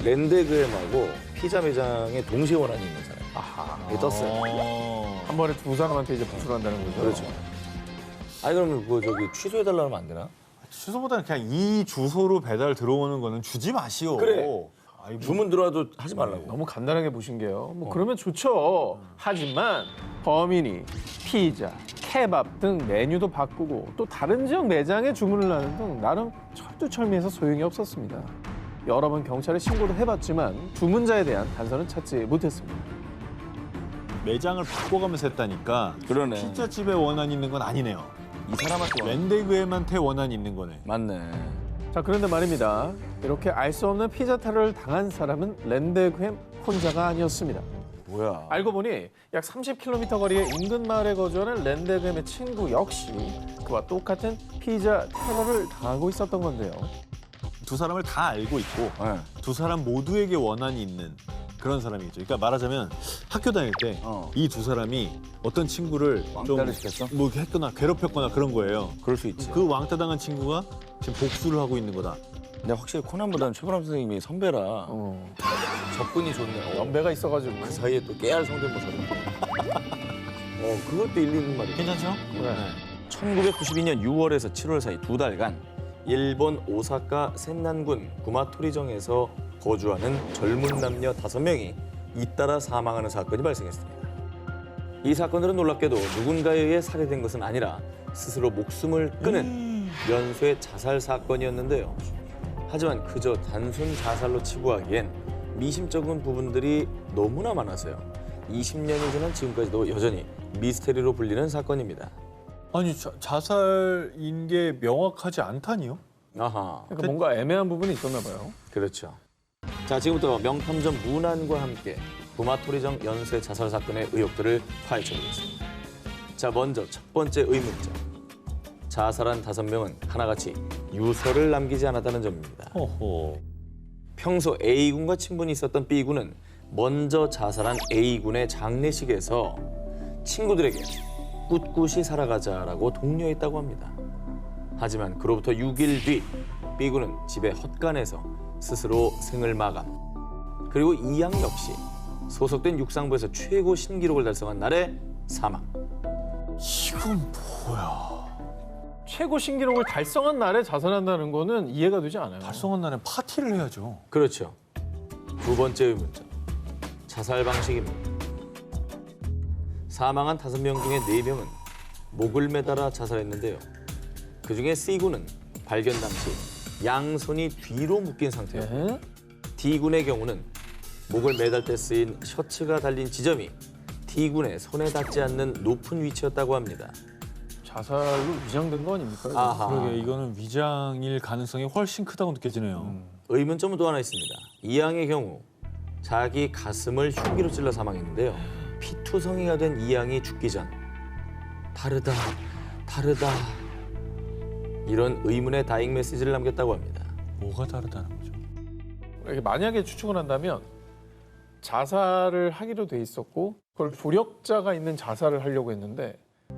랜데그햄하고 피자 매장에 동시에 원한이 있는 사람. 아하. 이게 떴어요. 한 번에 두 사람한테 이제 부출한다는 거죠. 그렇죠. 아니 그러면 그거 저기 취소해달라면 안 되나? 취소보다는 그냥 이 주소로 배달 들어오는 거는 주지 마시오. 그래. 아이고. 주문 들어와도 하지 말라고. 너무 간단하게 보신 게요. 뭐 그러면 좋죠. 하지만 범인이 피자, 케밥 등 메뉴도 바꾸고 또 다른 지역 매장에 주문을 하는 등 나름 철두철미해서 소용이 없었습니다. 여러 번 경찰에 신고도 해봤지만 주문자에 대한 단서는 찾지 못했습니다. 매장을 바꿔가면서 했다니까 그러네. 피자집에 원한이 있는 건 아니네요. 이 사람한테 와. 랜데그햄한테 원한이 있는 거네. 맞네. 자, 그런데 말입니다. 이렇게 알 수 없는 피자 테러를 당한 사람은 랜데그햄 혼자가 아니었습니다. 뭐야? 알고 보니 약 30km 거리의 인근 마을에 거주하는 랜데그햄의 친구 역시 그와 똑같은 피자 테러를 당하고 있었던 건데요. 두 사람을 다 알고 있고 네. 두 사람 모두에게 원한이 있는 그런 사람이겠죠. 그러니까 말하자면 학교 다닐 때 이 두 사람이 어떤 친구를 왕따를 시켰어? 뭐 했거나 괴롭혔거나 그런 거예요. 그럴 수 있지. 그 왕따 당한 친구가 지금 복수를 하고 있는 거다. 근데 확실히 코난보다는 최불암 선생님이 선배라 접근이 좋네. 연배가 있어가지고. 그 사이에 또 깨알 성대모사를. 그것도 일리 있는 말이야. 괜찮죠? 네. 1992년 6월에서 7월 사이 2달간 일본 오사카 센난군 구마토리정에서 거주하는 젊은 남녀 5명이 잇따라 사망하는 사건이 발생했습니다. 이 사건들은 놀랍게도 누군가에 의해 살해된 것은 아니라 스스로 목숨을 끊은 연쇄 자살 사건이었는데요. 하지만 그저 단순 자살로 치부하기엔 미심쩍은 부분들이 너무나 많아서요. 20년이 지난 지금까지도 여전히 미스테리로 불리는 사건입니다. 아니 자살인 게 명확하지 않다니요? 아하, 그러니까 뭔가 애매한 부분이 있었나 봐요. 그렇죠. 자, 지금부터 명탐정 문안과 함께 구마토리정 연쇄 자살 사건의 의혹들을 파헤쳐보겠습니다. 자, 먼저 첫 번째 의문점. 자살한 5명은 하나같이 유서를 남기지 않았다는 점입니다. 호호. 평소 A군과 친분이 있었던 B군은 먼저 자살한 A군의 장례식에서 친구들에게 꿋꿋이 살아가자라고 독려했다고 합니다. 하지만 그로부터 6일 뒤 B군은 집에 헛간에서 스스로 생을 마감. 그리고 이양 역시 소속된 육상부에서 최고 신기록을 달성한 날에 사망. 이건 뭐야? 최고 신기록을 달성한 날에 자살한다는 거는 이해가 되지 않아요. 달성한 날엔 파티를 해야죠. 그렇죠. 두 번째 의문점. 자살 방식입니다. 사망한 5명 중에 4명은 목을 매달아 자살했는데요. 그중에 C군은 발견 당시 양손이 뒤로 묶인 상태였고 네? D군의 경우는 목을 매달 때 쓰인 셔츠가 달린 지점이 D군의 손에 닿지 않는 높은 위치였다고 합니다. 자살로 위장된 거 아닙니까? 이거? 아하. 그러게 이거는 위장일 가능성이 훨씬 크다고 느껴지네요. 의문점은 또 하나 있습니다. 이양의 경우 자기 가슴을 흉기로 찔러 사망했는데요. 피투성이가 된 이양이 죽기 전 다르다, 다르다 이런 의문의 다잉 메시지를 남겼다고 합니다. 뭐가 다르다는 거죠? 이렇게 만약에 추측을 한다면 자살을 하기로 돼 있었고 그걸 조력자가 있는 자살을 하려고 했는데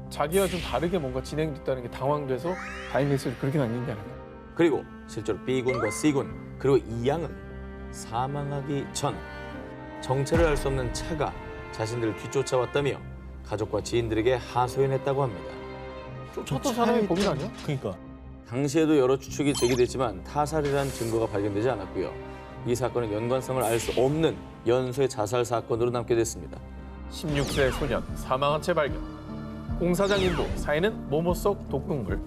자기와 좀 다르게 뭔가 진행됐다는 게 당황돼서 다행 메시지를 그렇게 남긴 게 아닌가. 그리고 실제로 B군과 C군 그리고 이양은 사망하기 전 정체를 알 수 없는 차가 자신들을 뒤쫓아왔다며 가족과 지인들에게 하소연했다고 합니다. 쫓았던 사람이 범인 아니야? 그러니까 당시에도 여러 추측이 제기됐지만 타살이라는 증거가 발견되지 않았고요. 이 사건은 연관성을 알 수 없는 연쇄 자살 사건으로 남게 됐습니다. 16세 소년 사망한 채 발견. 공사장 인부 사인은 모모 속 독극물.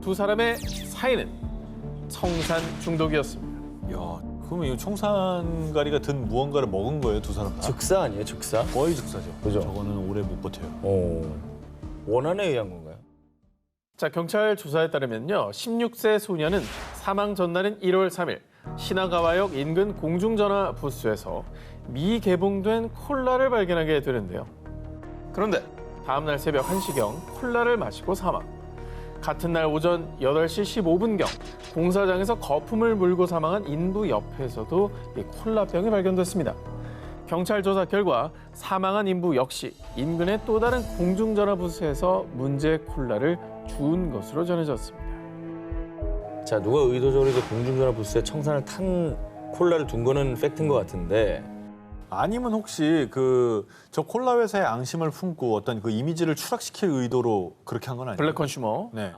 두 사람의 사인은 청산 중독이었습니다. 야, 그러면 이 청산가리가 든 무언가를 먹은 거예요, 두 사람 다? 즉사 아니에요, 즉사? 거의 즉사죠. 그죠? 저거는 오래 못 버텨요. 원한에 의한 건가요? 자, 경찰 조사에 따르면요. 16세 소년은 사망 전날인 1월 3일 신화가와역 인근 공중전화 부스에서 미개봉된 콜라를 발견하게 되는데요. 그런데 다음 날 새벽 1시경 콜라를 마시고 사망. 같은 날 오전 8시 15분경 공사장에서 거품을 물고 사망한 인부 옆에서도 이 콜라병이 발견됐습니다. 경찰 조사 결과 사망한 인부 역시 인근의 또 다른 공중전화 부스에서 문제 콜라를 주운 것으로 전해졌습니다. 자, 누가 의도적으로 이제 공중전화 부스에 청산을 탄 콜라를 둔 거는 팩트인 것 같은데 아니면 혹시 저 콜라 회사의 앙심을 품고 어떤 그 이미지를 추락시킬 의도로 그렇게 한 건 아니에요? 블랙 컨슈머. 네.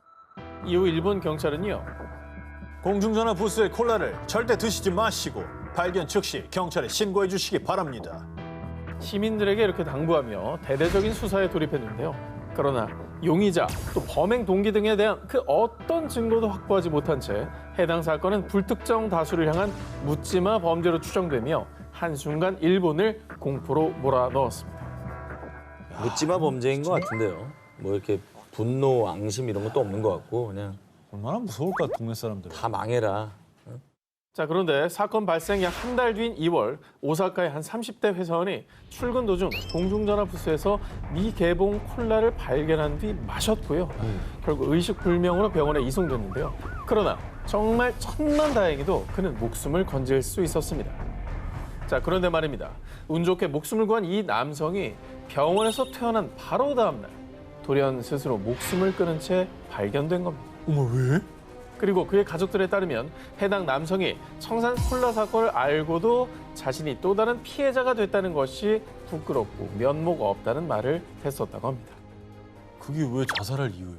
이후 일본 경찰은요. 공중전화 부스의 콜라를 절대 드시지 마시고 발견 즉시 경찰에 신고해 주시기 바랍니다. 시민들에게 이렇게 당부하며 대대적인 수사에 돌입했는데요. 그러나 용의자 또 범행 동기 등에 대한 그 어떤 증거도 확보하지 못한 채 해당 사건은 불특정 다수를 향한 묻지마 범죄로 추정되며 한순간 일본을 공포로 몰아넣었습니다. 묻지마 범죄인 것 같은데요. 뭐 이렇게 분노, 앙심 이런 것도 없는 것 같고 그냥 얼마나 무서울까 동네 사람들. 다 망해라. 자, 그런데 사건 발생 약 한 달 뒤인 2월 오사카의 한 30대 회사원이 출근 도중 공중전화 부스에서 미개봉 콜라를 발견한 뒤 마셨고요. 결국 의식불명으로 병원에 이송됐는데요. 그러나 정말 천만다행히도 그는 목숨을 건질 수 있었습니다. 자, 그런데 말입니다. 운 좋게 목숨을 구한 이 남성이 병원에서 퇴원한 바로 다음 날 돌연 스스로 목숨을 끊은 채 발견된 겁니다. 어머 왜? 그리고 그의 가족들에 따르면 해당 남성이 청산 콜라 사건을 알고도 자신이 또 다른 피해자가 됐다는 것이 부끄럽고 면모가 없다는 말을 했었다고 합니다. 그게 왜 자살할 이유예요?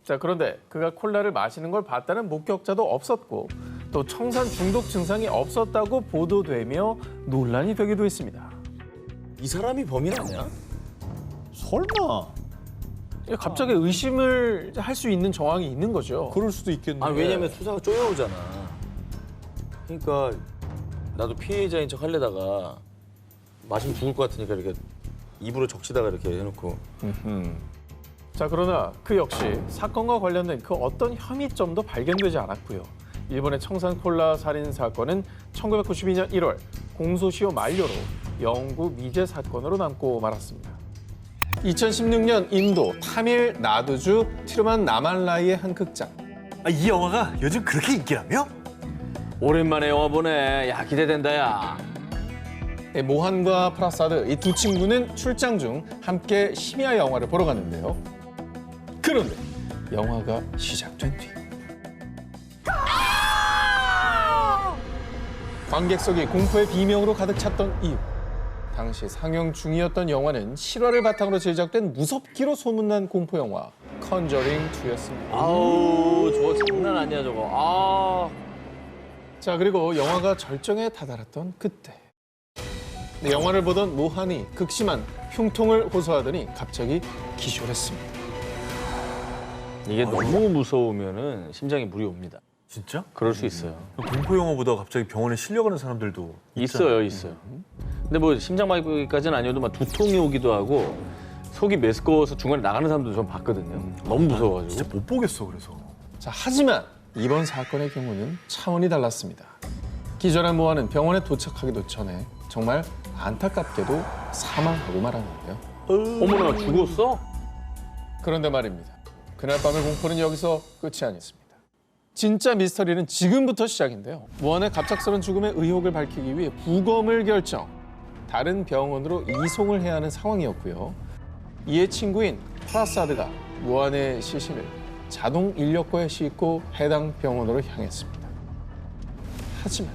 자, 그런데 그가 콜라를 마시는 걸 봤다는 목격자도 없었고 또 청산 중독 증상이 없었다고 보도되며 논란이 되기도 했습니다. 이 사람이 범인 아니야? 설마. 갑자기 의심을 할 수 있는 정황이 있는 거죠. 그럴 수도 있겠네. 아 왜냐면 수사가 쪼여오잖아. 그러니까 나도 피해자인 척 하려다가 마시면 죽을 것 같으니까 이렇게 입으로 적시다가 이렇게 해놓고. 자, 그러나 그 역시 사건과 관련된 그 어떤 혐의점도 발견되지 않았고요. 일본의 청산 콜라 살인 사건은 1992년 1월 공소시효 만료로 영구 미제 사건으로 남고 말았습니다. 2016년 인도 타밀 나두주 티루만 나말라이의 한 극장. 이 영화가 요즘 그렇게 인기라며? 오랜만에 영화 보네. 야, 기대된다, 야. 모한과 프라사드 이 두 친구는 출장 중 함께 심야 영화를 보러 갔는데요. 그런데 영화가 시작된 뒤 관객석이 공포의 비명으로 가득 찼던 이유. 당시 상영 중이었던 영화는 실화를 바탕으로 제작된 무섭기로 소문난 공포 영화 컨저링 2였습니다. 아우, 저거 장난 아니야, 저거. 아. 자, 그리고 영화가 절정에 다다랐던 그때 영화를 보던 모한이 극심한 흉통을 호소하더니 갑자기 기절했습니다. 이게 너무 무서우면은 심장에 물이 옵니다. 진짜? 그럴 수 있어요. 공포 영화 보다 갑자기 병원에 실려가는 사람들도 있어요, 있어요. 근데 뭐 심장마비까지는 아니어도 막 두통이 오기도 하고 속이 메스꺼워서 중간에 나가는 사람도 좀 봤거든요. 너무 무서워가지고. 진짜 못 보겠어 그래서. 자, 하지만 이번 사건의 경우는 차원이 달랐습니다. 기절한 모아는 병원에 도착하기도 전에 정말 안타깝게도 사망하고 말았는데요. 어머나, 죽었어? 그런데 말입니다. 그날 밤의 공포는 여기서 끝이 아니었습니다. 진짜 미스터리는 지금부터 시작인데요. 모한의 갑작스런 죽음의 의혹을 밝히기 위해 부검을 결정. 다른 병원으로 이송을 해야 하는 상황이었고요. 이에 친구인 프라사드가 모한의 시신을 자동 인력거에 싣고 해당 병원으로 향했습니다. 하지만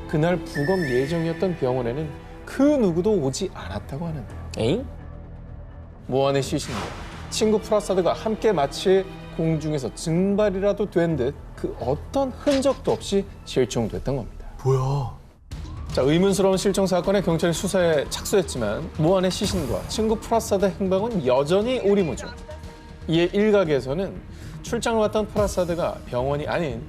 그날 부검 예정이었던 병원에는 그 누구도 오지 않았다고 하는데요. 에잉? 모한의 시신과 친구 프라사드가 함께 마치 공중에서 증발이라도 된 듯 그 어떤 흔적도 없이 실종됐던 겁니다. 뭐야? 자, 의문스러운 실종 사건에 경찰이 수사에 착수했지만 모한의 시신과 친구 프라사드의 행방은 여전히 오리무중. 이에 일각에서는 출장을 갔던 프라사드가 병원이 아닌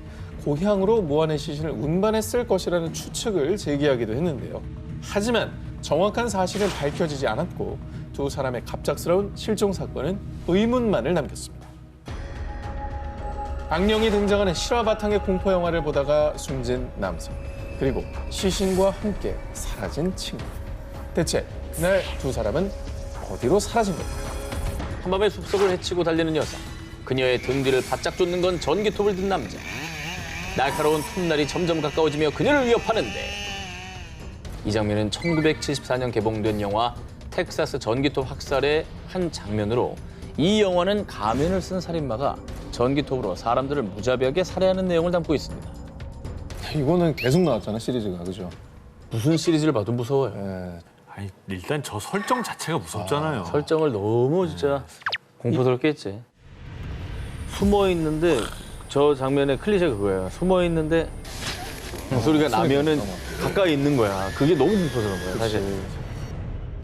고향으로 모한의 시신을 운반했을 것이라는 추측을 제기하기도 했는데요. 하지만 정확한 사실은 밝혀지지 않았고 두 사람의 갑작스러운 실종 사건은 의문만을 남겼습니다. 악령이 등장하는 실화 바탕의 공포 영화를 보다가 숨진 남성, 그리고 시신과 함께 사라진 친구. 대체 그날 두 사람은 어디로 사라진 겁니까? 한밤의 숲속을 헤치고 달리는 여성. 그녀의 등 뒤를 바짝 쫓는 건 전기톱을 든 남자. 날카로운 톱날이 점점 가까워지며 그녀를 위협하는데 이 장면은 1974년 개봉된 영화 텍사스 전기톱 학살의 한 장면으로 이 영화는 가면을 쓴 살인마가 전기톱으로 사람들을 무자비하게 살해하는 내용을 담고 있습니다. 이거는 계속 나왔잖아, 시리즈가. 그죠? 무슨 시리즈를 봐도 무서워요. 예. 아니 일단 저 설정 자체가 무섭잖아요. 설정을 너무 진짜 공포스럽게 했지. 숨어 있는데 저 장면의 클리셰가 그거예요. 숨어 있는데 소리가 나면은 가까이 있는 거야. 그게 너무 공포스러운 거야, 사실.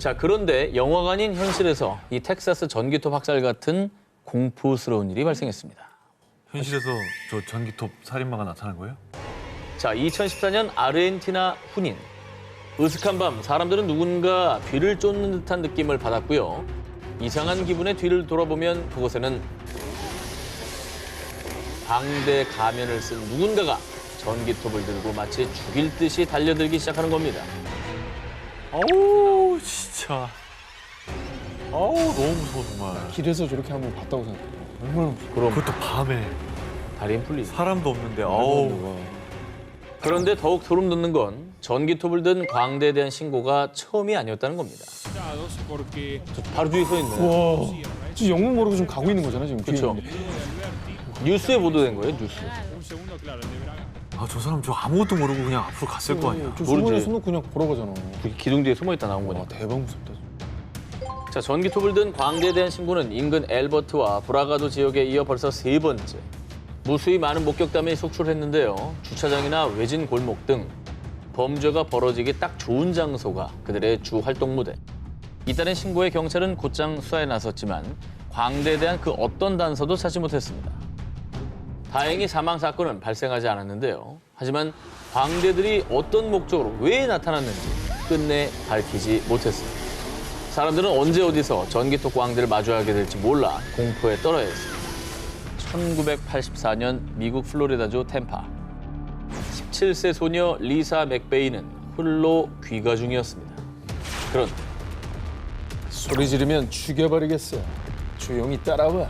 자, 그런데 영화가 아닌 현실에서 이 텍사스 전기톱 학살 같은 공포스러운 일이 발생했습니다. 현실에서 저 전기톱 살인마가 나타난 거예요? 자, 2014년 아르헨티나 훈인. 으슥한 밤 사람들은 누군가 뒤를 쫓는 듯한 느낌을 받았고요. 이상한 기분에 뒤를 돌아보면 그곳에는 방대 가면을 쓴 누군가가 전기톱을 들고 마치 죽일 듯이 달려들기 시작하는 겁니다. 어우 진짜. 어우 너무 무서워 정말. 길에서 저렇게 한번 봤다고 생각해요. 얼마나 무서워. 그럼 그것도 밤에 다리엔 풀리지. 사람도 없는데 어우. 그런데 더욱 소름 돋는 건 전기톱을 든 광대에 대한 신고가 처음이 아니었다는 겁니다. 저 바로 뒤에 서 있네. 와, 지금 영문 모르고 좀 가고 있는 거잖아 지금. 뒤에 그쵸. 있는데. 뉴스에 보도된 거예요, 뉴스. 아 저 사람 저 아무것도 모르고 그냥 앞으로 갔을 거 아니야. 저 모르지. 수건에 손 넣고 그냥 걸어가잖아. 기둥 뒤에 숨어 있다 나온 와, 거니까. 대박 무섭다. 자, 전기톱을 든 광대에 대한 신고는 인근 엘버트와 브라가도 지역에 이어 벌써 3번째. 무수히 많은 목격담이 속출했는데요. 주차장이나 외진 골목 등 범죄가 벌어지기 딱 좋은 장소가 그들의 주 활동 무대. 이따른 신고에 경찰은 곧장 수사에 나섰지만 광대에 대한 그 어떤 단서도 찾지 못했습니다. 다행히 사망 사건은 발생하지 않았는데요. 하지만 광대들이 어떤 목적으로 왜 나타났는지 끝내 밝히지 못했습니다. 사람들은 언제 어디서 전기톱 광대를 마주하게 될지 몰라 공포에 떨어야 했습니다. 1984년 미국 플로리다주 템파. 17세 소녀 리사 맥베이는 홀로 귀가 중이었습니다. 그런데 소리 지르면 죽여버리겠어. 조용히 따라와.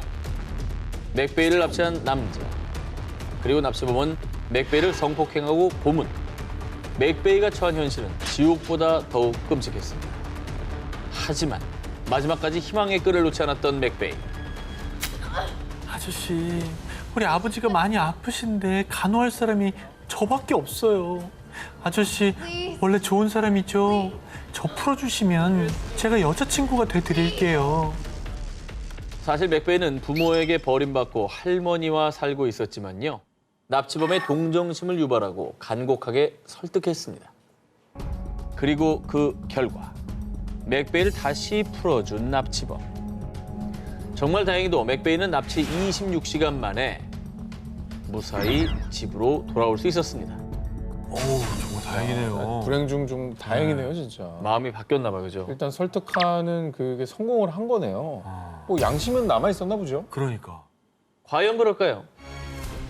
맥베이를 납치한 남자. 그리고 납치범은 맥베이를 성폭행하고 고문. 맥베이가 처한 현실은 지옥보다 더욱 끔찍했습니다. 하지만 마지막까지 희망의 끈을 놓지 않았던 맥베이. 아저씨, 우리 아버지가 많이 아프신데 간호할 사람이 저밖에 없어요. 아저씨, 원래 좋은 사람이죠? 저 풀어주시면 제가 여자친구가 돼드릴게요. 사실 맥베이는 부모에게 버림받고 할머니와 살고 있었지만요. 납치범의 동정심을 유발하고 간곡하게 설득했습니다. 그리고 그 결과 맥베이를 다시 풀어준 납치범. 정말 다행히도 맥베이는 납치 26시간 만에 무사히 집으로 돌아올 수 있었습니다. 어우, 정말 다행이네요. 불행 중 좀 다행이네요 진짜. 마음이 바뀌었나 봐요, 그죠? 일단 설득하는 그게 성공을 한 거네요. 아, 뭐 양심은 남아 있었나 보죠. 그러니까. 과연 그럴까요?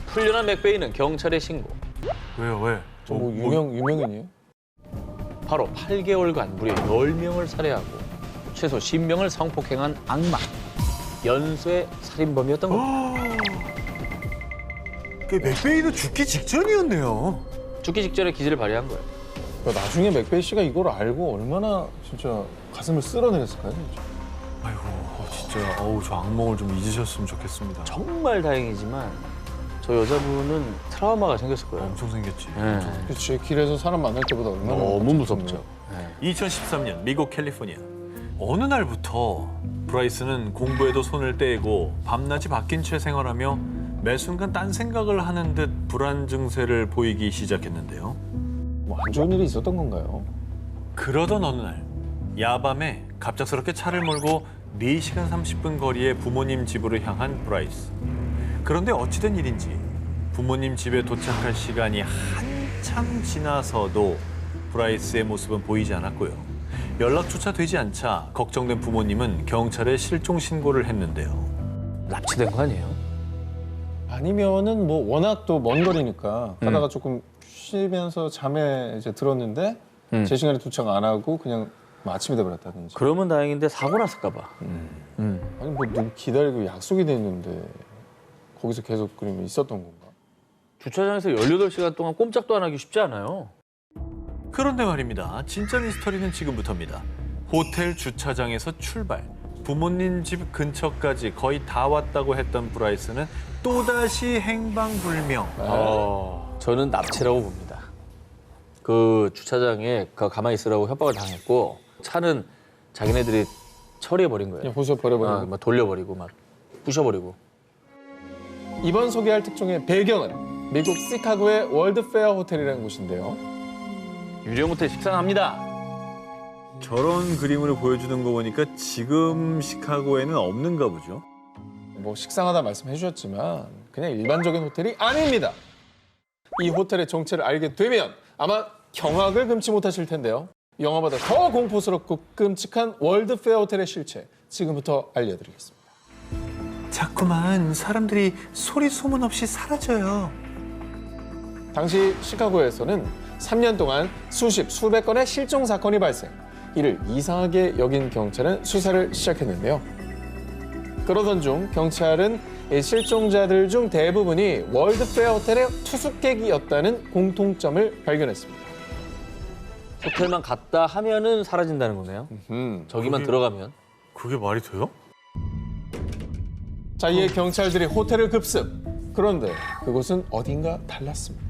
풀려난 맥베이는 경찰에 신고. 왜요, 왜? 뭐 유명인이에요? 바로 8개월간 무려 10명을 살해하고 최소 10명을 성폭행한 악마. 연쇄 살인범이었던 겁니다. 그 맥베이도 죽기 직전이었네요. 죽기 직전에 기질을 발휘한 거예요. 그러니까 나중에 맥베이 씨가 이걸 알고 얼마나 진짜 가슴을 쓸어내렸을까요? 진짜. 아이고, 진짜, 어우, 저 악몽을 좀 잊으셨으면 좋겠습니다. 정말 다행이지만 저 여자분은 트라우마가 생겼을 거예요. 엄청 생겼지. 네. 그렇지. 길에서 사람 만날 때보다 얼마나 너무 무섭죠. 2013년 미국 캘리포니아. 어느 날부터 브라이스는 공부에도 손을 떼고 밤낮이 바뀐 채 생활하며 매 순간 딴 생각을 하는 듯 불안 증세를 보이기 시작했는데요. 뭐 안 좋은 일이 있었던 건가요? 그러던 어느 날 야밤에 갑작스럽게 차를 몰고 4시간 30분 거리의 부모님 집으로 향한 브라이스. 그런데 어찌된 일인지 부모님 집에 도착할 시간이 한참 지나서도 브라이스의 모습은 보이지 않았고요. 연락조차 되지 않자 걱정된 부모님은 경찰에 실종 신고를 했는데요. 납치된 거 아니에요? 아니면은 뭐 워낙 또 먼 거리니까 가다가 조금 쉬면서 잠에 이제 들었는데 제 시간에 도착 안 하고 그냥 뭐 아침이 돼버렸다든지. 그러면 다행인데 사고 났을까 봐. 아니 뭐 누구 기다리고 약속이 돼 있는데 거기서 계속 그러면 있었던 건가? 주차장에서 18시간 동안 꼼짝도 안 하기 쉽지 않아요. 그런데 말입니다. 진짜 미스터리는 지금부터입니다. 호텔 주차장에서 출발. 부모님 집 근처까지 거의 다 왔다고 했던 브라이스는 또다시 행방불명. 저는 납치라고 봅니다. 그 주차장에 가만히 있으라고 협박을 당했고 차는 자기네들이 처리해버린 거예요. 그냥 호수에 버려버리고. 막 돌려버리고 막 부셔버리고. 이번 소개할 특종의 배경은 미국 시카고의 월드페어 호텔이라는 곳인데요. 유령 호텔 식상합니다. 저런 그림으로 보여주는 거 보니까 지금 시카고에는 없는가 보죠. 뭐 식상하다 말씀해 주셨지만 그냥 일반적인 호텔이 아닙니다. 이 호텔의 정체를 알게 되면 아마 경악을 금치 못하실 텐데요. 영화보다 더 공포스럽고 끔찍한 월드페어 호텔의 실체 지금부터 알려드리겠습니다. 자꾸만 사람들이 소리 소문 없이 사라져요. 당시 시카고에서는 3년 동안 수백 건의 실종 사건이 발생. 이를 이상하게 여긴 경찰은 수사를 시작했는데요. 그러던 중 경찰은 이 실종자들 중 대부분이 월드페어 호텔의 투숙객이었다는 공통점을 발견했습니다. 호텔만 갔다 하면은 사라진다는 거네요. 저기만 들어가면. 그게 말이 돼요? 자, 이에 경찰들이 호텔을 급습. 그런데 그곳은 어딘가 달랐습니다.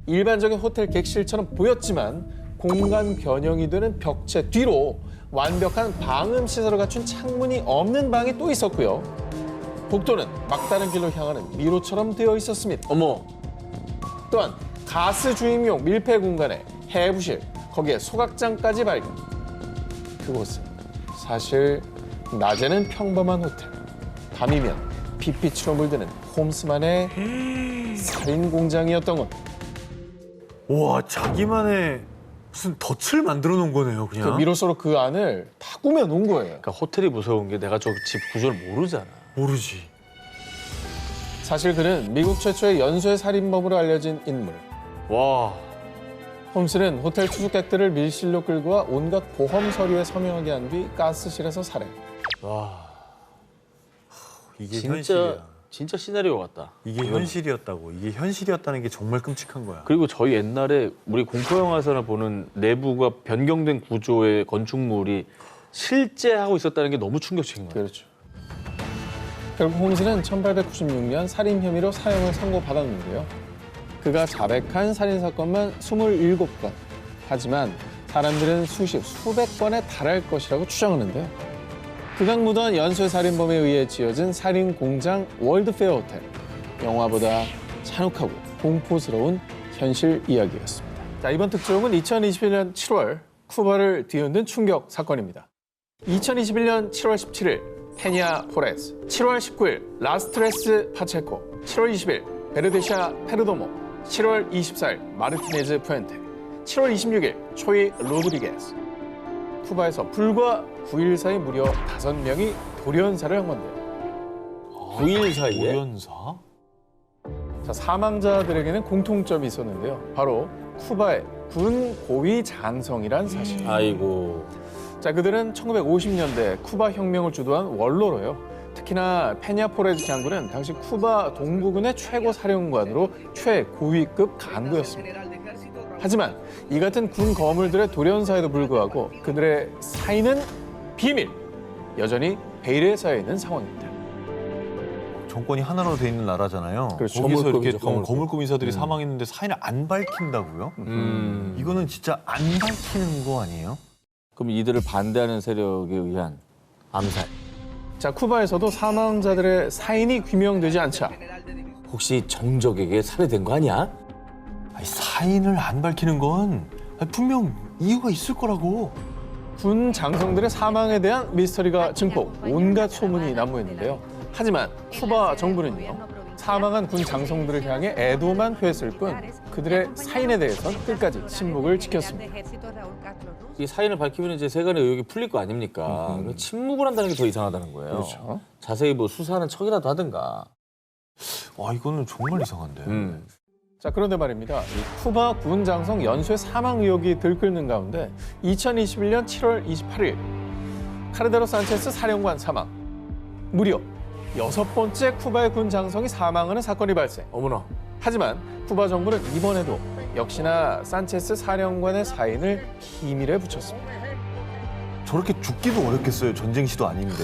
일반적인 호텔 객실처럼 보였지만 공간 변형이 되는 벽체 뒤로 완벽한 방음 시설을 갖춘 창문이 없는 방이 또 있었고요. 복도는 막다른 길로 향하는 미로처럼 되어 있었습니다. 어머, 또한 가스 주입용 밀폐 공간에 해부실, 거기에 소각장까지 발견. 그곳은 사실 낮에는 평범한 호텔, 밤이면 빛빛으로 물드는 홈스만의 살인 공장이었던 것. 와, 자기만의 무슨 덫을 만들어 놓은 거네요, 그 그냥. 미로서로 그 안을 다 꾸며 놓은 거예요. 그러니까 호텔이 무서운 게 내가 저 집 구조를 모르잖아. 모르지. 사실 그는 미국 최초의 연쇄 살인범으로 알려진 인물. 와, 홈스는 호텔 투숙객들을 밀실로 끌고 와 온갖 보험 서류에 서명하게 한 뒤 가스실에서 살해. 와, 이게 진짜 현실이야. 진짜 시나리오 같다. 이게 현실이었다고. 이게 현실이었다는 게 정말 끔찍한 거야. 그리고 저희 옛날에 우리 공포 영화에서나 보는 내부가 변경된 구조의 건축물이 실제 하고 있었다는 게 너무 충격적인 거예요. 그렇죠. 결국 홈스는 1896년 살인 혐의로 사형을 선고받았는데요. 그가 자백한 살인 사건만 27건. 하지만 사람들은 수백 건에 달할 것이라고 추정하는데요. 극악무도한 연쇄살인범에 의해 지어진 살인 공장 월드페어 호텔. 영화보다 잔혹하고 공포스러운 현실 이야기였습니다. 자, 이번 특종은 2021년 7월 쿠바를 뒤흔든 충격 사건입니다. 2021년 7월 17일 페냐 포레스, 7월 19일 라스트레스 파체코, 7월 20일 베르데샤 페르도모, 7월 24일 마르티네즈 푸엔테, 7월 26일 초이 로드리게스. 쿠바에서 불과 9일 사이 무려 5명이 돌연사를 한 건데요. 9일 사이에? 오연사? 자, 사망자들에게는 공통점이 있었는데요. 바로 쿠바의 군 고위 장성이란 사실. 아이고. 자, 그들은 1950년대 쿠바 혁명을 주도한 원로로요. 특히나 페냐포레즈 장군은 당시 쿠바 동부군의 최고 사령관으로 최고위급 간부였습니다. 하지만 이 같은 군 거물들의 돌연사에도 불구하고 그들의 사인은 비밀. 여전히 베일에 쌓여 있는 상황입니다. 정권이 하나로 돼 있는 나라잖아요. 그렇죠. 거기서 이렇게 거물급이죠, 거물급 인사들이 사망했는데 사인을 안 밝힌다고요? 이거는 진짜 안 밝히는 거 아니에요? 그럼 이들을 반대하는 세력에 의한 암살. 자, 쿠바에서도 사망자들의 사인이 규명되지 않자 혹시 정적에게 살해된 거 아니야? 아니, 사인을 안 밝히는 건 분명 이유가 있을 거라고. 군 장성들의 사망에 대한 미스터리가 증폭, 온갖 소문이 난무했는데요. 하지만 쿠바 정부는요, 사망한 군 장성들을 향해 애도만 표했을 뿐 그들의 사인에 대해서는 끝까지 침묵을 지켰습니다. 이 사인을 밝히면 이제 세간의 의혹이 풀릴 거 아닙니까? 침묵을 한다는 게 더 이상하다는 거예요. 그렇죠. 자세히 뭐 수사하는 척이라도 하든가. 와, 이거는 정말 이상한데. 자, 그런데 말입니다. 이 쿠바 군 장성 연쇄 사망 의혹이 들끓는 가운데 2021년 7월 28일 카르데로 산체스 사령관 사망. 무려 6번째 쿠바의 군 장성이 사망하는 사건이 발생. 어머나. 하지만 쿠바 정부는 이번에도 역시나 산체스 사령관의 사인을 기밀에 붙였습니다. 저렇게 죽기도 어렵겠어요. 전쟁 시도 아닌데.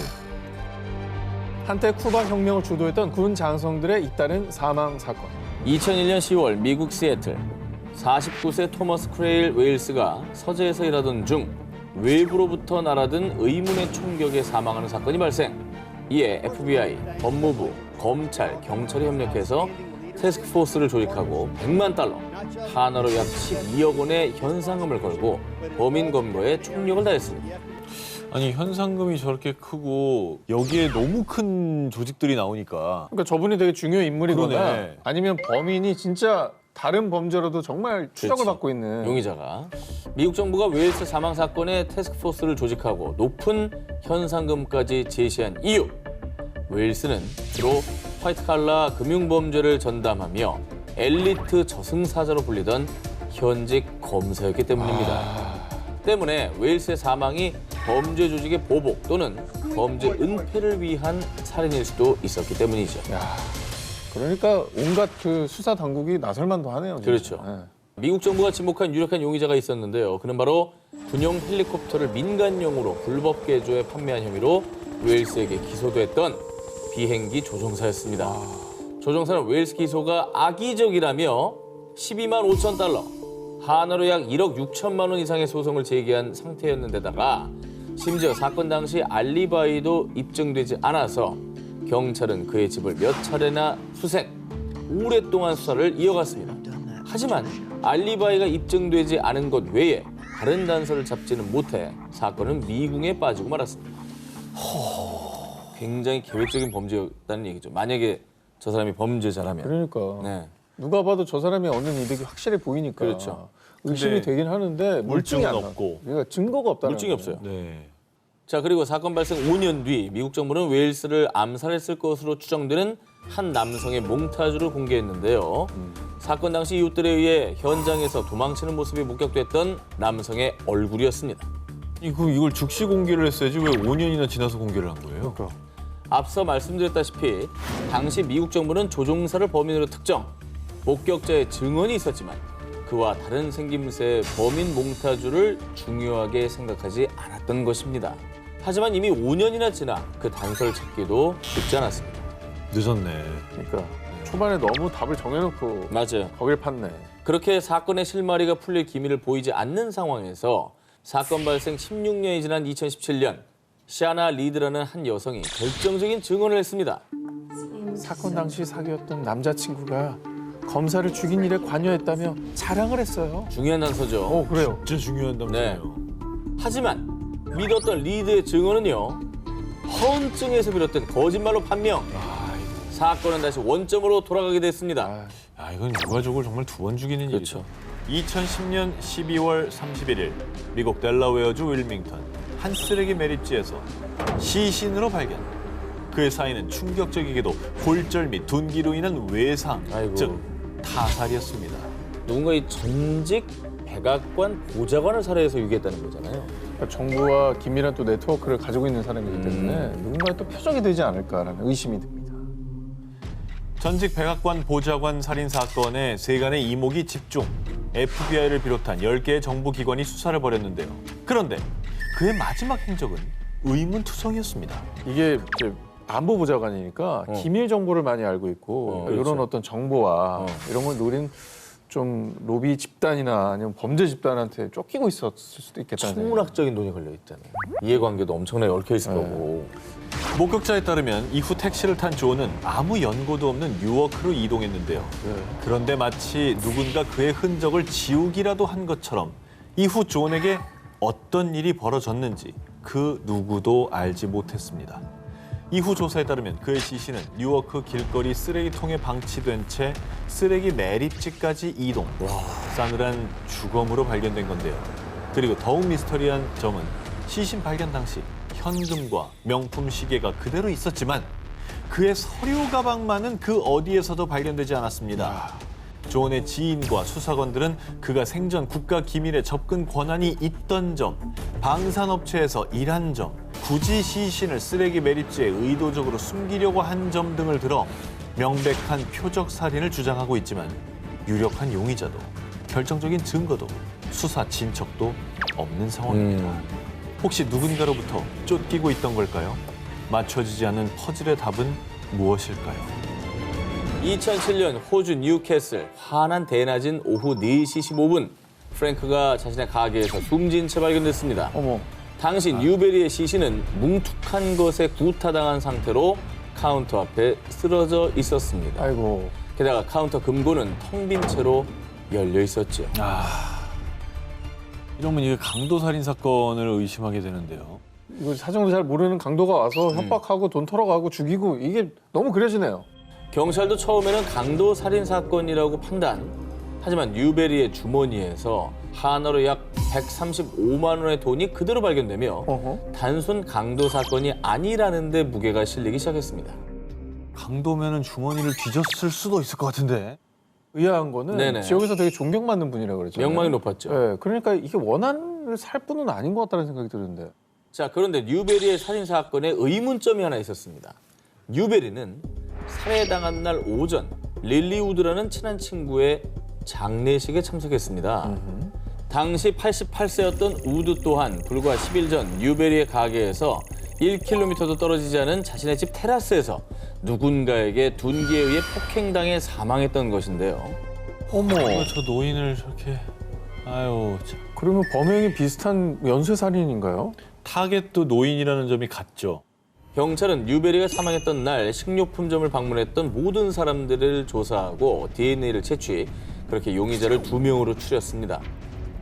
한때 쿠바 혁명을 주도했던 군 장성들의 잇따른 사망 사건. 2001년 10월 미국 시애틀 49세 토머스 크레일 웨일스가 서재에서 일하던 중 외부로부터 날아든 의문의 총격에 사망하는 사건이 발생. 이에 FBI, 법무부, 검찰, 경찰이 협력해서 태스크포스를 조직하고 100만 달러, 하나로 약 12억 원의 현상금을 걸고 범인 검거에 총력을 다했습니다. 아니 현상금이 저렇게 크고 여기에 너무 큰 조직들이 나오니까 그러니까 저분이 되게 중요 인물이거나 그러네. 아니면 범인이 진짜 다른 범죄로도 정말 추적을 그렇지. 받고 있는 용의자가 미국 정부가 웨일스 사망 사건에 태스크포스를 조직하고 높은 현상금까지 제시한 이유. 웨일스는 주로 화이트칼라 금융범죄를 전담하며 엘리트 저승사자로 불리던 현직 검사였기 때문입니다. 때문에 웨일스의 사망이 범죄 조직의 보복 또는 범죄 은폐를 위한 살인일 수도 있었기 때문이죠. 그러니까 온갖 그 수사 당국이 나설만도 하네요. 진짜. 그렇죠. 네. 미국 정부가 지목한 유력한 용의자가 있었는데요. 그는 바로 군용 헬리콥터를 민간용으로 불법 개조해 판매한 혐의로 웨일스에게 기소됐던 비행기 조종사였습니다. 조종사는 웨일스 기소가 악의적이라며 12만 5천 달러, 하나로 약 1억 6천만 원 이상의 소송을 제기한 상태였는데다가 심지어 사건 당시 알리바이도 입증되지 않아서 경찰은 그의 집을 몇 차례나 수색, 오랫동안 수사를 이어갔습니다. 하지만 알리바이가 입증되지 않은 것 외에 다른 단서를 잡지는 못해 사건은 미궁에 빠지고 말았습니다. 굉장히 계획적인 범죄였다는 얘기죠. 만약에 저 사람이 범죄자라면. 그러니까 네. 누가 봐도 저 사람이 얻는 이득이 확실히 보이니까 그렇죠. 의심이 근데 되긴 하는데 물증이 물증은 안 없고. 없고 그러니까 증거가 없다는 물증이 거예요. 없어요. 네. 자, 그리고 사건 발생 5년 뒤 미국 정부는 웨일스를 암살했을 것으로 추정되는 한 남성의 몽타주를 공개했는데요. 사건 당시 이웃들에 의해 현장에서 도망치는 모습이 목격됐던 남성의 얼굴이었습니다. 이걸 즉시 공개를 했어야지 왜 5년이나 지나서 공개를 한 거예요? 앞서 말씀드렸다시피 당시 미국 정부는 조종사를 범인으로 특정, 목격자의 증언이 있었지만 그와 다른 생김새의 범인 몽타주를 중요하게 생각하지 않았던 것입니다. 하지만 이미 5년이나 지나 그 단서를 찾기도 쉽지 않았습니다. 늦었네. 그러니까 초반에 너무 답을 정해놓고 맞아요. 거길 팠네. 그렇게 사건의 실마리가 풀릴 기미를 보이지 않는 상황에서 사건 발생 16년이 지난 2017년 샤나 리드라는 한 여성이 결정적인 증언을 했습니다. 사건 당시 사귀었던 남자친구가 검사를 죽인 일에 관여했다며 자랑을 했어요. 중요한 단서죠. 그래요. 진짜 중요한 단서예요. 하지만 믿었던 리드의 증언은요. 허언증에서 비롯된 거짓말로 판명. 사건은 다시 원점으로 돌아가게 됐습니다. 이건 유가족을 정말 두 번 죽이는 그렇죠. 일이죠. 2010년 12월 31일 미국 델라웨어주 윌밍턴 한 쓰레기 매립지에서 시신으로 발견. 그의 사인은 충격적이게도 골절 및 둔기로 인한 외상, 아이고. 즉 타살이었습니다. 누군가 이 전직 백악관 보좌관을 살해해서 유기했다는 거잖아요. 그러니까 정부와 긴밀한 또 네트워크를 가지고 있는 사람이기 때문에 누군가의 또 표적이 되지 않을까라는 의심이 듭니다. 전직 백악관 보좌관 살인 사건에 세간의 이목이 집중. FBI를 비롯한 10개의 정부 기관이 수사를 벌였는데요. 그런데 그의 마지막 행적은 의문투성이었습니다. 이게 이제 안보보좌관이니까 기밀 정보를 많이 알고 있고 그렇죠. 이런 어떤 정보와 이런 걸 노린 좀 로비 집단이나 아니면 범죄 집단한테 쫓기고 있었을 수도 있겠다는 생각이. 천문학적인 돈이 걸려 있잖아요. 이해관계도 엄청나게 얽혀 있을 거고. 목격자에 따르면 이후 택시를 탄 존은 아무 연고도 없는 뉴워크로 이동했는데요. 그런데 마치 누군가 그의 흔적을 지우기라도 한 것처럼 이후 존에게 어떤 일이 벌어졌는지 그 누구도 알지 못했습니다. 이후 조사에 따르면 그의 시신은 뉴워크 길거리 쓰레기통에 방치된 채 쓰레기 매립지까지 이동. 싸늘한 주검으로 발견된 건데요. 그리고 더욱 미스터리한 점은 시신 발견 당시 현금과 명품 시계가 그대로 있었지만 그의 서류 가방만은 그 어디에서도 발견되지 않았습니다. 존의 지인과 수사관들은 그가 생전 국가 기밀에 접근 권한이 있던 점, 방산업체에서 일한 점, 굳이 시신을 쓰레기 매립지에 의도적으로 숨기려고 한 점 등을 들어 명백한 표적 살인을 주장하고 있지만 유력한 용의자도 결정적인 증거도 수사 진척도 없는 상황입니다. 혹시 누군가로부터 쫓기고 있던 걸까요? 맞춰지지 않는 퍼즐의 답은 무엇일까요? 2007년 호주 뉴캐슬 환한 대낮인 오후 4시 15분 프랭크가 자신의 가게에서 숨진 채 발견됐습니다. 어머. 당시 뉴베리의 시신은 뭉툭한 것에 구타당한 상태로 카운터 앞에 쓰러져 있었습니다. 아이고. 게다가 카운터 금고는 텅 빈 채로 열려 있었죠. 이러면 이게 강도살인 사건을 의심하게 되는데요. 이거 사정도 잘 모르는 강도가 와서 협박하고 돈 털어가고 죽이고 이게 너무 그려지네요. 경찰도 처음에는 강도 살인 사건이라고 판단. 하지만 뉴베리의 주머니에서 하나로 약 135만 원의 돈이 그대로 발견되며 어허. 단순 강도 사건이 아니라는 데 무게가 실리기 시작했습니다. 강도면은 주머니를 뒤졌을 수도 있을 것 같은데. 의아한 거는 네네. 지역에서 되게 존경받는 분이라고 그랬죠. 명망이 높았죠. 네, 그러니까 이게 원한을 살 분은 아닌 것 같다는 생각이 드는데. 자, 그런데 뉴베리의 살인 사건에 의문점이 하나 있었습니다. 뉴베리는 살해당한 날 오전 릴리 우드라는 친한 친구의 장례식에 참석했습니다. 당시 88세였던 우드 또한 불과 10일 전 뉴베리의 가게에서 1km도 떨어지지 않은 자신의 집 테라스에서 누군가에게 둔기에 의해 폭행당해 사망했던 것인데요. 어머. 저 노인을 저렇게 아유 참. 그러면 범행이 비슷한 연쇄살인인가요? 타겟도 노인이라는 점이 같죠. 경찰은 뉴베리가 사망했던 날 식료품점을 방문했던 모든 사람들을 조사하고 DNA를 채취, 그렇게 용의자를 2명으로 추렸습니다.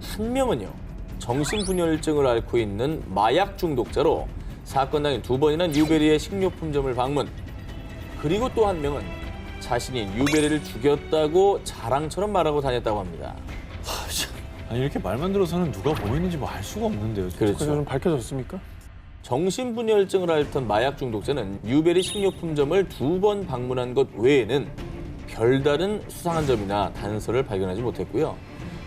한 명은요, 정신분열증을 앓고 있는 마약 중독자로 사건 당일 2번이나 뉴베리의 식료품점을 방문. 그리고 또 한 명은 자신이 뉴베리를 죽였다고 자랑처럼 말하고 다녔다고 합니다. 아니 이렇게 말만 들어서는 누가 범인인지 뭐 알 수가 없는데요. 진짜. 그래서 좀 밝혀졌습니까? 정신분열증을 앓던 마약 중독자는 뉴베리 식료품점을 2번 방문한 것 외에는 별다른 수상한 점이나 단서를 발견하지 못했고요.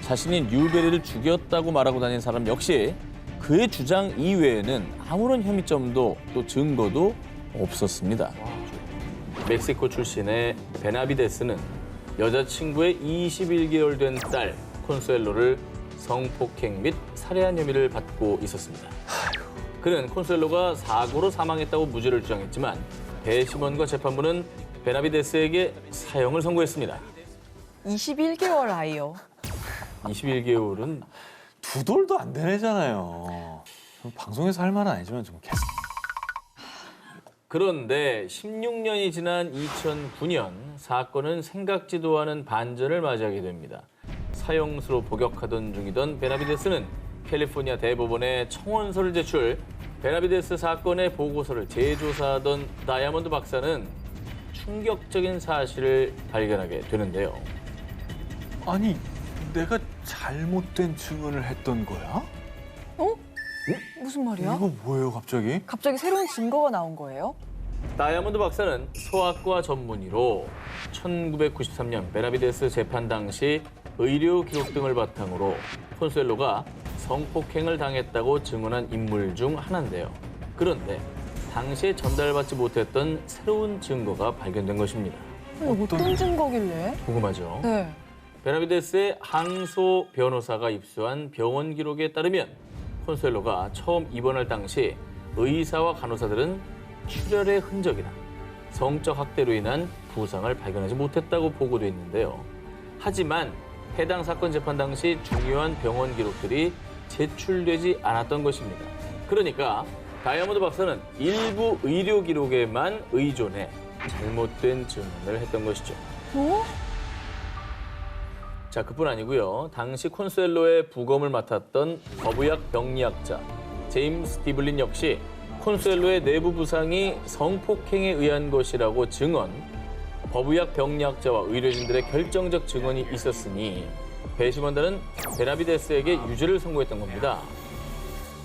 자신이 뉴베리를 죽였다고 말하고 다닌 사람 역시 그의 주장 이외에는 아무런 혐의점도 또 증거도 없었습니다. 멕시코 출신의 베나비데스는 여자친구의 21개월 된 딸 콘수엘로를 성폭행 및 살해한 혐의를 받고 있었습니다. 그는 콘수엘로가 사고로 사망했다고 무죄를 주장했지만 배심원과 재판부는 베나비데스에게 사형을 선고했습니다. 21개월 아이요. 21개월은 두 돌도 안 된 애잖아요. 방송에서 할 말은 아니지만 좀 계속. 그런데 16년이 지난 2009년 사건은 생각지도 않은 반전을 맞이하게 됩니다. 사형수로 복역하던 중이던 베나비데스는 캘리포니아 대법원에 청원서를 제출. 베나비데스 사건의 보고서를 재조사하던 다이아몬드 박사는 충격적인 사실을 발견하게 되는데요. 아니 내가 잘못된 증언을 했던 거야? 무슨 말이야? 이거 뭐예요 갑자기? 갑자기 새로운 증거가 나온 거예요? 다이아몬드 박사는 소아과 전문의로 1993년 베나비데스 재판 당시 의료 기록 등을 바탕으로 콘수엘로가 성폭행을 당했다고 증언한 인물 중 하나인데요. 그런데 당시에 전달받지 못했던 새로운 증거가 발견된 것입니다. 어떤 증거길래? 궁금하죠? 네. 베나비데스의 항소 변호사가 입수한 병원 기록에 따르면 콘수엘로가 처음 입원할 당시 의사와 간호사들은 출혈의 흔적이나 성적 학대로 인한 부상을 발견하지 못했다고 보고돼 있는데요. 하지만 해당 사건 재판 당시 중요한 병원 기록들이 제출되지 않았던 것입니다. 그러니까 다이아몬드 박사는 일부 의료 기록에만 의존해 잘못된 증언을 했던 것이죠. 어? 자, 그뿐 아니고요. 당시 콘수엘로의 부검을 맡았던 법의학 병리학자 제임스 디블린 역시 콘수엘로의 내부 부상이 성폭행에 의한 것이라고 증언. 법의학 병리학자와 의료진들의 결정적 증언이 있었으니 배심원단은 베나비데스에게 유죄를 선고했던 겁니다.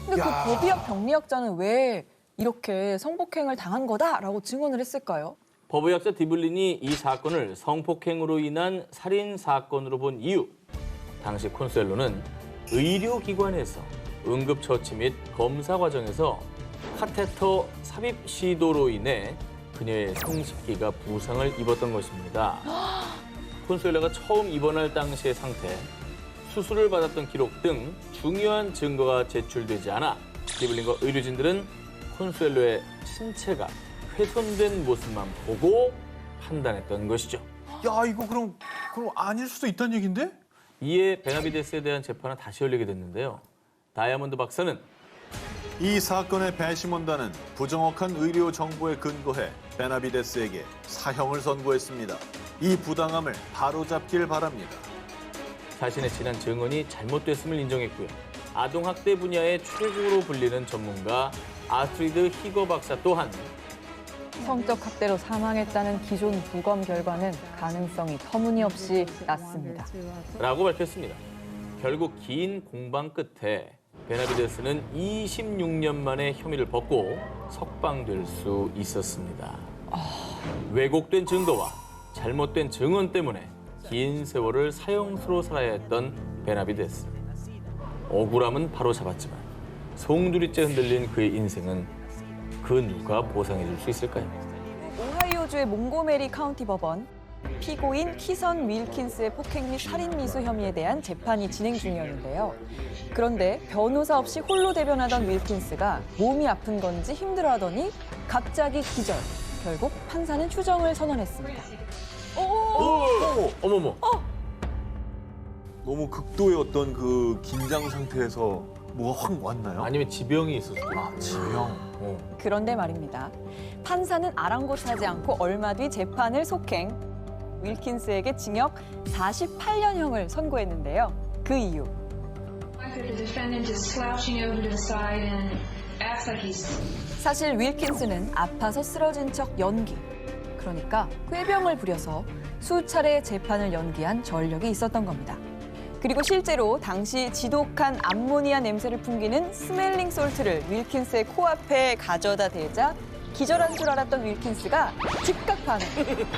근데 그 법의학 병리학자는 왜 이렇게 성폭행을 당한 거다라고 증언을 했을까요? 법의학자 디블린이 이 사건을 성폭행으로 인한 살인 사건으로 본 이유. 당시 콘수엘로는 의료기관에서 응급처치 및 검사 과정에서 카테터 삽입 시도로 인해 그녀의 생식기가 부상을 입었던 것입니다. 콘수엘로가 처음 입원할 당시의 상태, 수술을 받았던 기록 등 중요한 증거가 제출되지 않아 디블린과 의료진들은 콘수엘로의 신체가 훼손된 모습만 보고 판단했던 것이죠. 야 이거 그럼 아닐 수도 있다는 얘긴데? 이에 베나비데스에 대한 재판은 다시 열리게 됐는데요. 다이아몬드 박사는 이 사건의 배심원단은 부정확한 의료 정보에 근거해 베나비데스에게 사형을 선고했습니다. 이 부당함을 바로잡길 바랍니다. 자신의 친한 증언이 잘못됐음을 인정했고요. 아동학대 분야의 최고로 불리는 전문가 아스트리드 히거 박사 또한 성적 학대로 사망했다는 기존 부검 결과는 가능성이 터무니없이 낮습니다. 라고 밝혔습니다. 결국 긴 공방 끝에 베나비데스는 26년 만에 혐의를 벗고 석방될 수 있었습니다. 왜곡된 증거와 잘못된 증언 때문에 긴 세월을 사형수로 살아야 했던 베나비데스. 억울함은 바로 잡았지만 송두리째 흔들린 그의 인생은 그 누가 보상해 줄 수 있을까요? 오하이오주의 몽고메리 카운티 법원. 피고인 키선 윌킨스의 폭행 및 살인 미수 혐의에 대한 재판이 진행 중이었는데요. 그런데 변호사 없이 홀로 대변하던 윌킨스가 몸이 아픈 건지 힘들어하더니 갑자기 기절. 결국 판사는 휴정을 선언했습니다. 어머머. 너무 극도의 어떤 그 긴장 상태에서 뭐가 확 왔나요? 아니면 지병이 있었을 수도 있고. 지병. 그런데 말입니다. 판사는 아랑곳하지 않고 얼마 뒤 재판을 속행. 윌킨스에게 징역 48년형을 선고했는데요. 그 이유. The defendant is slouching over to the side and acts like he's 사실 윌킨스는 아파서 쓰러진 척 연기. 그러니까 꾀병을 부려서 수차례 재판을 연기한 전력이 있었던 겁니다. 그리고 실제로 당시 지독한 암모니아 냄새를 풍기는 스멜링 솔트를 윌킨스의 코앞에 가져다 대자 기절한 줄 알았던 윌킨스가 즉각 반응,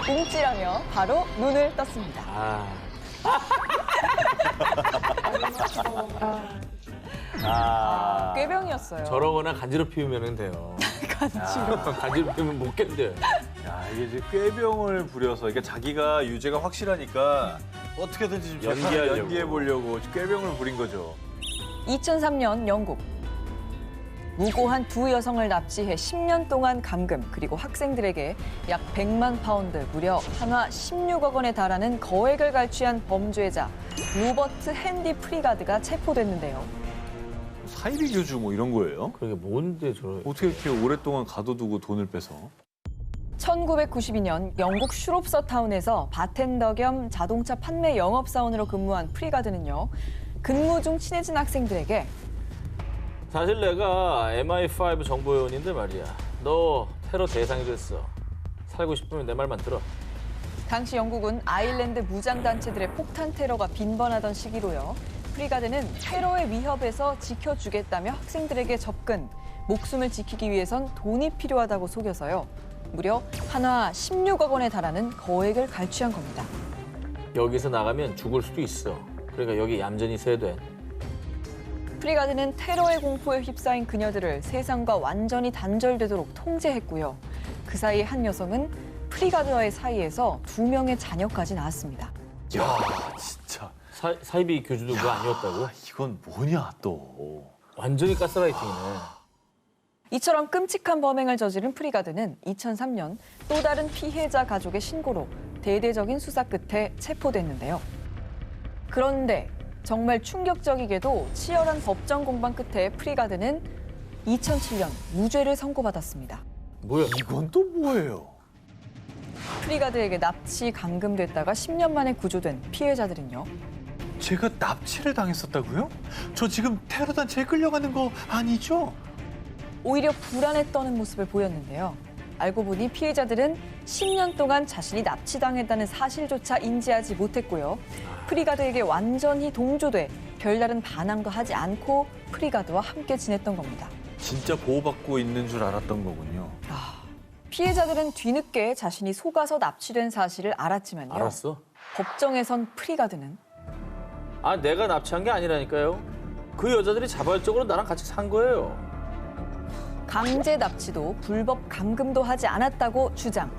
움찔하며 바로 눈을 떴습니다. 꾀병이었어요. 저러거나 간지럽히면 돼요. 간지럽히면 못 견뎌요. 야, 이게 이제 꾀병을 부려서 그러니까 자기가 유죄가 확실하니까 어떻게든지 좀 재판을 연기하려고. 연기해 보려고 꾀병을 부린 거죠. 2003년 영국. 무고한 두 여성을 납치해 10년 동안 감금, 그리고 학생들에게 약 100만 파운드, 무려 한화 16억 원에 달하는 거액을 갈취한 범죄자 로버트 핸디 프리가드가 체포됐는데요. 사이비 교주 뭐 이런 거예요? 그러게 뭔데 저러 어떻게 이렇게 오랫동안 가둬두고 돈을 뺏어? 1992년 영국 슈롭서 타운에서 바텐더 겸 자동차 판매 영업사원으로 근무한 프리가드는요. 근무 중 친해진 학생들에게 사실 내가 MI5 정보요원인데 말이야. 너 테러 대상이 됐어. 살고 싶으면 내 말만 들어. 당시 영국은 아일랜드 무장단체들의 폭탄 테러가 빈번하던 시기로요. 프리가드는 테러의 위협에서 지켜주겠다며 학생들에게 접근, 목숨을 지키기 위해선 돈이 필요하다고 속여서요. 무려 한화 16억 원에 달하는 거액을 갈취한 겁니다. 여기서 나가면 죽을 수도 있어. 그러니까 여기 얌전히 있어야 돼. 프리가드는 테러의 공포에 휩싸인 그녀들을 세상과 완전히 단절되도록 통제했고요. 그 사이 한 여성은 프리가드와의 사이에서 2명의 자녀까지 낳았습니다. 야, 진짜. 사이비 교주도 그거 아니었다고? 아, 이건 뭐냐 또. 완전히 가스라이팅이네. 이처럼 끔찍한 범행을 저지른 프리가드는 2003년 또 다른 피해자 가족의 신고로 대대적인 수사 끝에 체포됐는데요. 그런데 정말 충격적이게도 치열한 법정 공방 끝에 프리가드는 2007년 무죄를 선고받았습니다. 뭐야? 이건 또 뭐예요? 프리가드에게 납치 감금됐다가 10년 만에 구조된 피해자들은요. 제가 납치를 당했었다고요? 저 지금 테러 단체에 끌려가는 거 아니죠? 오히려 불안에 떠는 모습을 보였는데요. 알고 보니 피해자들은 10년 동안 자신이 납치당했다는 사실조차 인지하지 못했고요. 프리가드에게 완전히 동조돼 별다른 반항도 하지 않고 프리가드와 함께 지냈던 겁니다. 진짜 보호받고 있는 줄 알았던 거군요. 피해자들은 뒤늦게 자신이 속아서 납치된 사실을 알았지만요. 알았어? 법정에선 프리가드는 아, 내가 납치한 게 아니라니까요. 그 여자들이 자발적으로 나랑 같이 산 거예요. 강제 납치도 불법 감금도 하지 않았다고 주장.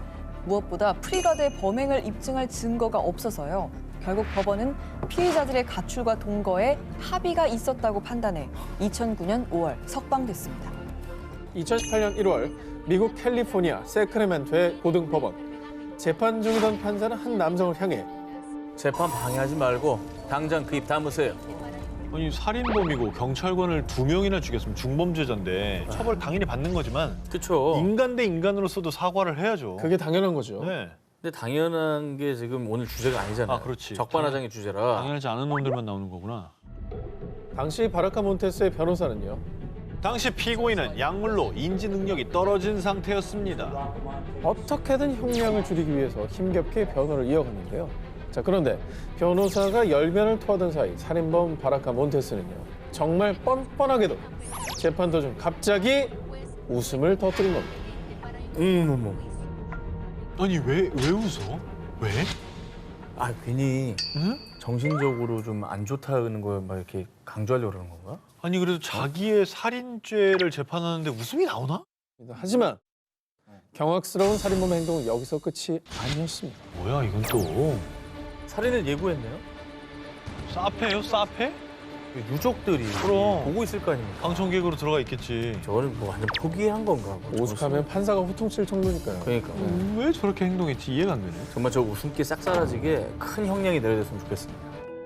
무엇보다 프리가드의 범행을 입증할 증거가 없어서요. 결국 법원은 피해자들의 가출과 동거에 합의가 있었다고 판단해 2009년 5월 석방됐습니다. 2018년 1월 미국 캘리포니아 세크라멘토의 고등법원. 재판 중이던 판사는 한 남성을 향해 재판 방해하지 말고 당장 그 입 다무세요. 아니 살인범이고 경찰관을 2명이나 죽였으면 중범죄자인데 처벌 당연히 받는 거지만 그렇죠. 인간 대 인간으로서도 사과를 해야죠. 그게 당연한 거죠. 네. 근데 당연한 게 지금 오늘 주제가 아니잖아요. 아, 그렇지. 적반하장의 주제라. 당연하지 않은 놈들만 나오는 거구나. 당시 바라카 몬테스의 변호사는요. 당시 피고인은 약물로 인지 능력이 떨어진 상태였습니다. 어떻게든 형량을 줄이기 위해서 힘겹게 변호를 이어갔는데요. 자, 그런데 변호사가 열변을 토하던 사이 살인범 바라카 몬테스는요. 정말 뻔뻔하게도 재판 도중 갑자기 웃음을 터뜨린 겁니다. 어머머. 아니 왜 웃어? 왜? 아 괜히 응? 정신적으로 좀 안 좋다는 걸 막 이렇게 강조하려고 그러는 건가? 아니 그래도 자기의 살인죄를 재판하는데 웃음이 나오나? 하지만 경악스러운 살인범의 행동은 여기서 끝이 아니었습니다. 뭐야 이건 또 살인을 예고했네요. 사페예요 사페? 유족들이 그럼. 보고 있을 거 아닙니까? 방청객으로 들어가 있겠지. 저는 뭐 완전 포기한 건가? 오죽하면 판사가 호통칠 정도니까요. 그러니까 왜 저렇게 행동했지 이해가 안 되네. 정말 저 웃음기 싹 사라지게 큰 형량이 내려졌으면 좋겠습니다.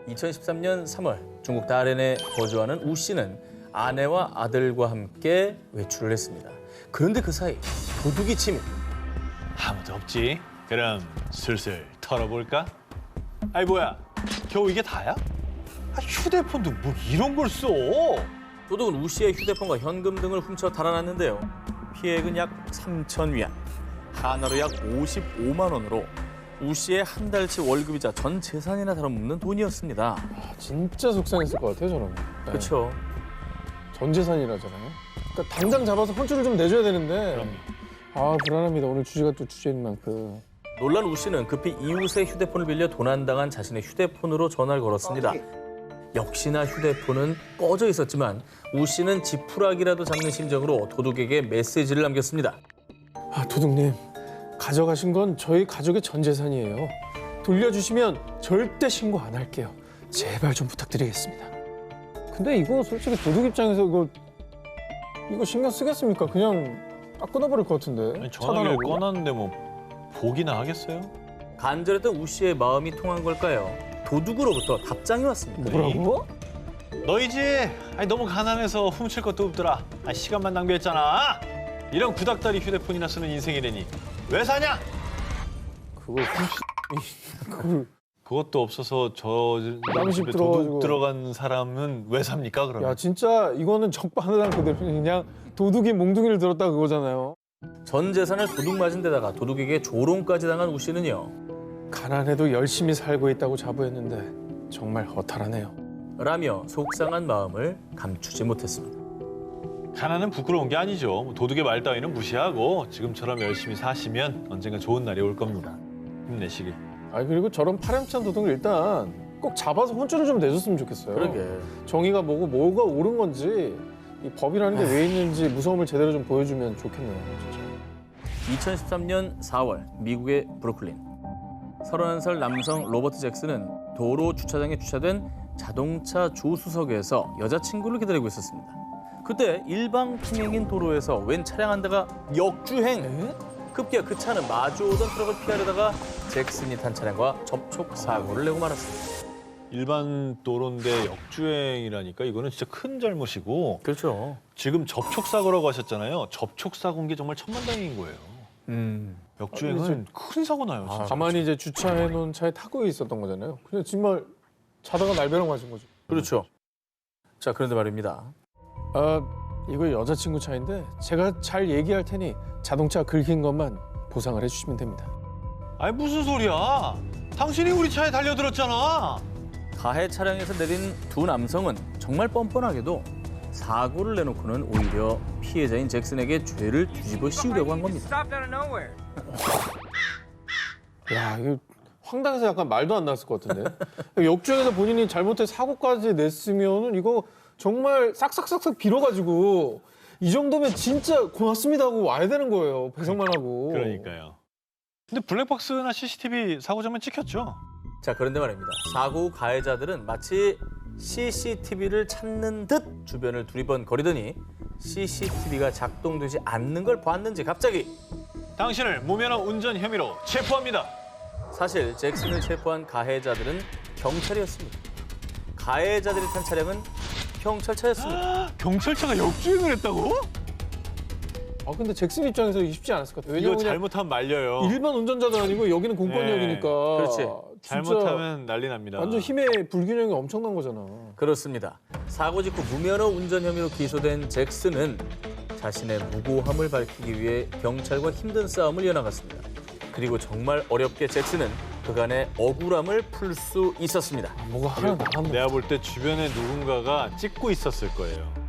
2013년 3월 중국 다롄에 거주하는 우 씨는 아내와 아들과 함께 외출을 했습니다. 그런데 그 사이 도둑이 침입. 아무도 없지. 그럼 슬슬 털어볼까? 아이 뭐야 겨우 이게 다야? 아, 휴대폰도 뭐 이런 걸 써? 도둑은 우 씨의 휴대폰과 현금 등을 훔쳐 달아났는데요. 피해액은 약 3,000위안, 하나로 약 55만 원으로 우 씨의 한 달치 월급이자 전 재산이나 다름없는 돈이었습니다. 아, 진짜 속상했을 것 같아요, 저는. 네. 그렇죠. 전 재산이라잖아요. 그러니까 당장 잡아서 혼쭐을 좀 내줘야 되는데. 그럼. 아, 불안합니다. 오늘 주제가 또 주제인 만큼. 놀란 우 씨는 급히 이웃의 휴대폰을 빌려 도난당한 자신의 휴대폰으로 전화를 걸었습니다. 역시나 휴대폰은 꺼져 있었지만 우 씨는 지푸라기라도 잡는 심정으로 도둑에게 메시지를 남겼습니다. 아, 도둑님. 가져가신 건 저희 가족의 전 재산이에요. 돌려주시면 절대 신고 안 할게요. 제발 좀 부탁드리겠습니다. 근데 이거 솔직히 도둑 입장에서 이거 신경 쓰겠습니까? 그냥 딱 끊어버릴 것 같은데. 아니, 전화기를 차단하고. 꺼놨는데 뭐 보기나 하겠어요? 간절했던 우 씨의 마음이 통한 걸까요? 도둑으로부터 답장이 왔습니다. 뭐라고? 너희지? 아니 너무 가난해서 훔칠 것도 없더라. 아, 시간만 낭비했잖아. 이런 구닥다리 휴대폰이나 쓰는 인생이라니 왜 사냐? 그걸 그걸 그것도 없어서 저 남의 집 집에 들어가지고. 도둑 들어간 사람은 왜 삽니까 그러면? 야, 진짜 이거는 적반하장 그대로 그냥 도둑이 몽둥이를 들었다 그거잖아요. 전 재산을 도둑 맞은 데다가 도둑에게 조롱까지 당한 우 씨는요. 가난해도 열심히 살고 있다고 자부했는데 정말 허탈하네요. 라며 속상한 마음을 감추지 못했습니다. 가난은 부끄러운 게 아니죠. 뭐 도둑의 말 따위는 무시하고 지금처럼 열심히 사시면 언젠가 좋은 날이 올 겁니다. 힘내시길. 아, 그리고 저런 파렴치한 도둑을 일단 꼭 잡아서 혼쭐을 좀 내줬으면 좋겠어요. 그러게. 정의가 뭐고 뭐가 옳은 건지 이 법이라는 게 왜 있는지 무서움을 제대로 좀 보여주면 좋겠네요. 진짜. 2013년 4월 미국의 브루클린. 31살 남성 로버트 잭슨은 도로 주차장에 주차된 자동차 조수석에서 여자친구를 기다리고 있었습니다. 그때 일방통행인 도로에서 웬 차량 한 대가 역주행! 급기야 그 차는 마주오던 트럭을 피하려다가 잭슨이 탄 차량과 접촉 사고를 내고 말았습니다. 일반 도로인데 역주행이라니까 이거는 진짜 큰 잘못이고 그렇죠. 지금 접촉사고라고 하셨잖아요. 접촉사고인 게 정말 천만다행인 거예요. 역주행은 큰 사고 나요. 진짜. 가만히 이제 주차해 놓은 차에 타고 있었던 거잖아요. 그냥 정말 자다가 날벼락 맞은 거죠. 그렇죠. 자, 그런데 말입니다. 아, 이거 여자친구 차인데 제가 잘 얘기할 테니 자동차 긁힌 것만 보상을 해주시면 됩니다. 아니 무슨 소리야? 당신이 우리 차에 달려들었잖아. 가해 차량에서 내린 두 남성은 정말 뻔뻔하게도 사고를 내놓고는 오히려 피해자인 잭슨에게 죄를 뒤집어 씌우려고 한 겁니다. 야, 이거 황당해서 약간 말도 안 나왔을 것 같은데. 역주행에서 본인이 잘못해서 사고까지 냈으면은 이거 정말 싹싹싹싹 빌어가지고 이 정도면 진짜 고맙습니다 하고 와야 되는 거예요. 배송만 하고. 그러니까요. 근데 블랙박스나 CCTV 사고 장면 찍혔죠? 자, 그런데 말입니다. 사고 후 가해자들은 마치 CCTV를 찾는 듯 주변을 두리번거리더니 CCTV가 작동되지 않는 걸 봤는지 갑자기 당신을 무면허 운전 혐의로 체포합니다. 사실 잭슨을 체포한 가해자들은 경찰이었습니다. 가해자들이 탄 차량은 경찰차였습니다. 경찰차가 역주행을 했다고? 아 근데 잭슨 입장에서 쉽지 않았을 것 같아요. 이거 왜냐면 그냥 잘못하면 말려요. 일반 운전자도 아니고 여기는 공권력이니까. 그렇지. 진짜 잘못하면 난리 납니다. 완전 힘의 불균형이 엄청난 거잖아. 그렇습니다. 사고 직후 무면허 운전 혐의로 기소된 잭슨은 자신의 무고함을 밝히기 위해 경찰과 힘든 싸움을 이어나갔습니다. 그리고 정말 어렵게 잭슨은 그간의 억울함을 풀 수 있었습니다. 뭐가 하나 나가면 내가 볼 때 주변에 누군가가 찍고 있었을 거예요.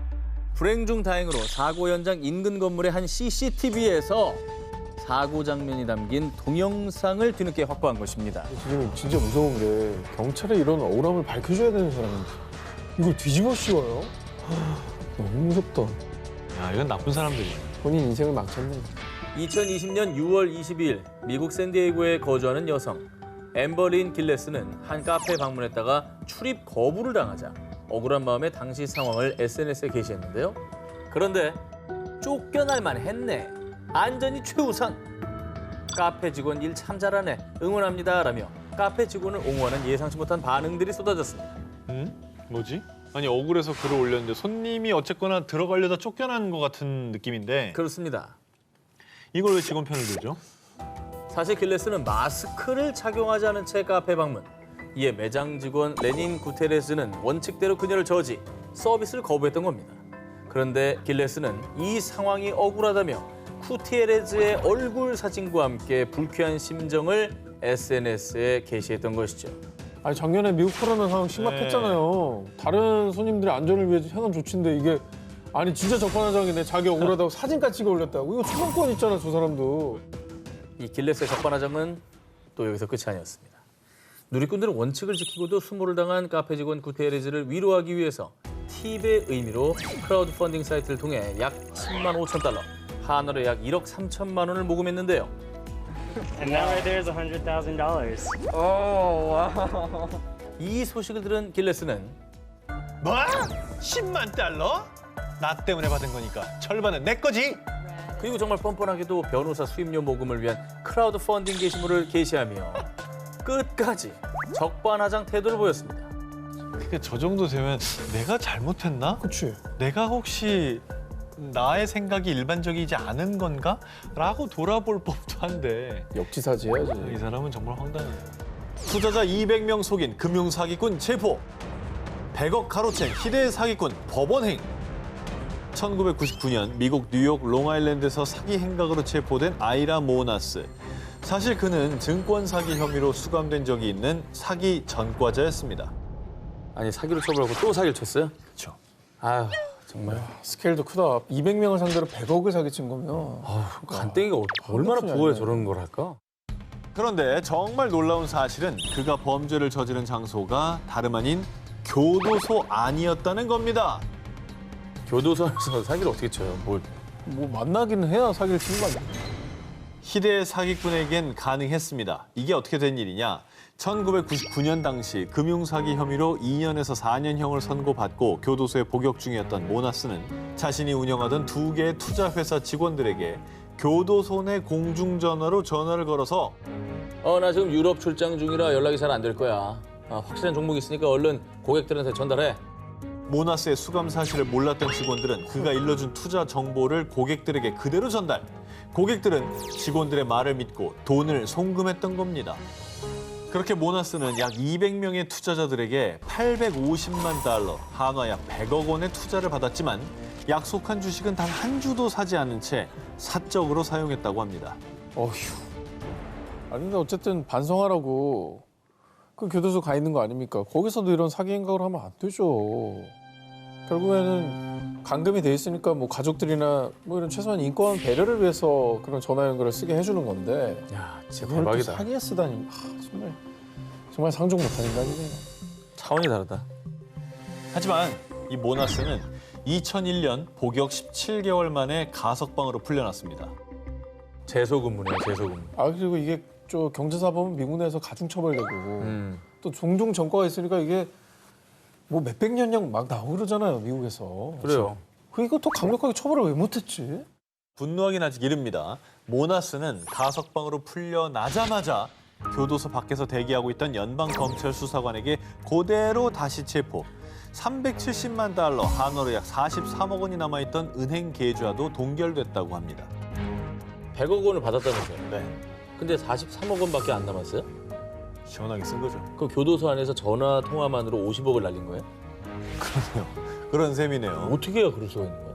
불행 중 다행으로 사고 현장 인근 건물의 한 CCTV에서 사고 장면이 담긴 동영상을 뒤늦게 확보한 것입니다. 지금 진짜 무서운 게 경찰에 이런 억울함을 밝혀줘야 되는 사람인데 이걸 뒤집어 씌워요? 너무 무섭다. 야, 이건 나쁜 사람들이야. 본인 인생을 망쳤네. 2020년 6월 22일 미국 샌디에이고에 거주하는 여성 앰버린 길레스는 한 카페에 방문했다가 출입 거부를 당하자 억울한 마음에 당시 상황을 SNS에 게시했는데요. 그런데 쫓겨날만 했네. 안전이 최우선. 카페 직원 일 참 잘하네. 응원합니다. 라며 카페 직원을 옹호하는 예상치 못한 반응들이 쏟아졌습니다. 뭐지? 아니 억울해서 글을 올렸는데 손님이 어쨌거나 들어가려다 쫓겨난 것 같은 느낌인데 그렇습니다. 이걸 왜 직원 편을 들죠? 사실 길레스는 마스크를 착용하지 않은 채 카페 방문. 이에 매장 직원 레닌 구테레스는 원칙대로 그녀를 저지 서비스를 거부했던 겁니다. 그런데 길레스는 이 상황이 억울하다며 쿠티에레즈의 얼굴 사진과 함께 불쾌한 심정을 SNS에 게시했던 것이죠. 아니 작년에 미국 코로나 상황 심각했잖아요. 다른 손님들의 안전을 위해 향한 조치인데 이게 아니 진짜 적반하장이네. 자기 억울하다고 사진까지 찍어 올렸다고. 이거 초상권 있잖아 저 사람도. 이 길레스의 적반하장은 또 여기서 끝이 아니었습니다. 누리꾼들은 원칙을 지키고도 수모를 당한 카페 직원 구테레즈를 위로하기 위해서 팁의 의미로 크라우드 펀딩 사이트를 통해 약 10만 5천 달러, 한화로 약 1억 3천만 원을 모금했는데요. And that right there is $100,000. 이 소식을 들은 길레스는 뭐? 10만 달러? 나 때문에 받은 거니까 절반은 내 거지. 그리고 정말 뻔뻔하게도 변호사 수임료 모금을 위한 크라우드 펀딩 게시물을 게시하며 끝까지 적반하장 태도를 보였습니다. 그러니까 저 정도 되면 내가 잘못했나? 그치. 내가 혹시 나의 생각이 일반적이지 않은 건가? 라고 돌아볼 법도 한데 역지사지 해야지. 이 사람은 정말 황당해요. 투자자 200명 속인 금융사기꾼 체포. 100억 가로챈 희대의 사기꾼 법원행. 1999년 미국 뉴욕 롱아일랜드에서 사기 행각으로 체포된 아이라 모나스. 사실 그는 증권 사기 혐의로 수감된 적이 있는 사기 전과자였습니다. 아니 사기로 처벌하고 또 사기를 쳤어요? 그렇죠. 아유 정말 스케일도 크다. 200명을 상대로 100억을 사기친 거면. 간땡이가 얼마나 부어야 저런 걸 할까? 그런데 정말 놀라운 사실은 그가 범죄를 저지른 장소가 다름 아닌 교도소 아니었다는 겁니다. 교도소에서 사기를 어떻게 쳐요? 뭐 만나기는 해야 사기를 치는 거 아니야? 희대의 사기꾼에겐 가능했습니다. 이게 어떻게 된 일이냐? 1999년 당시 금융사기 혐의로 2년에서 4년형을 선고받고 교도소에 복역 중이었던 모나스는 자신이 운영하던 2개의 투자회사 직원들에게 교도소 내 공중전화로 전화를 걸어서 나 지금 유럽 출장 중이라 연락이 잘 안 될 거야. 확실한 종목이 있으니까 얼른 고객들한테 전달해. 모나스의 수감 사실을 몰랐던 직원들은 그가 일러준 투자 정보를 고객들에게 그대로 전달. 고객들은 직원들의 말을 믿고 돈을 송금했던 겁니다. 그렇게 모나스는 약 200명의 투자자들에게 850만 달러, 한화 약 100억 원의 투자를 받았지만 약속한 주식은 단 한 주도 사지 않은 채 사적으로 사용했다고 합니다. 어휴. 아니 근데 어쨌든 반성하라고 그 교도소 가 있는 거 아닙니까? 거기서도 이런 사기 행각을 하면 안 되죠. 결국에는 감금이 돼 있으니까 뭐 가족들이나 뭐 이런 최소한 인권 배려를 위해서 그런 전화 연결을 쓰게 해주는 건데. 야 진짜 그걸 또 대박이다. 사기에 쓰다니. 정말 상종 못한 인간이네요. 차원이 다르다. 하지만 이 모나스는 2001년 복역 17개월 만에 가석방으로 풀려났습니다. 재소근무네요, 재소근무. 그리고 이게 저 경제사범은 미국 내에서 가중처벌되고 또 종종 전과가 있으니까 이게 뭐 몇백 년형 막 나오고 그러잖아요, 미국에서. 그래요. 이거 또 강력하게 처벌을 왜 못했지? 분노하긴 아직 이릅니다. 모나스는 가석방으로 풀려나자마자 교도소 밖에서 대기하고 있던 연방검찰 수사관에게 그대로 다시 체포. 370만 달러, 한화로 약 43억 원이 남아있던 은행 계좌도 동결됐다고 합니다. 100억 원을 받았다면서요. 네, 근데 43억 원밖에 안 남았어요? 시원하게 쓴 거죠. 그럼 교도소 안에서 전화 통화만으로 50억을 날린 거예요? 그런 셈이네요. 어떻게 해야 그럴 수가 있는 거야?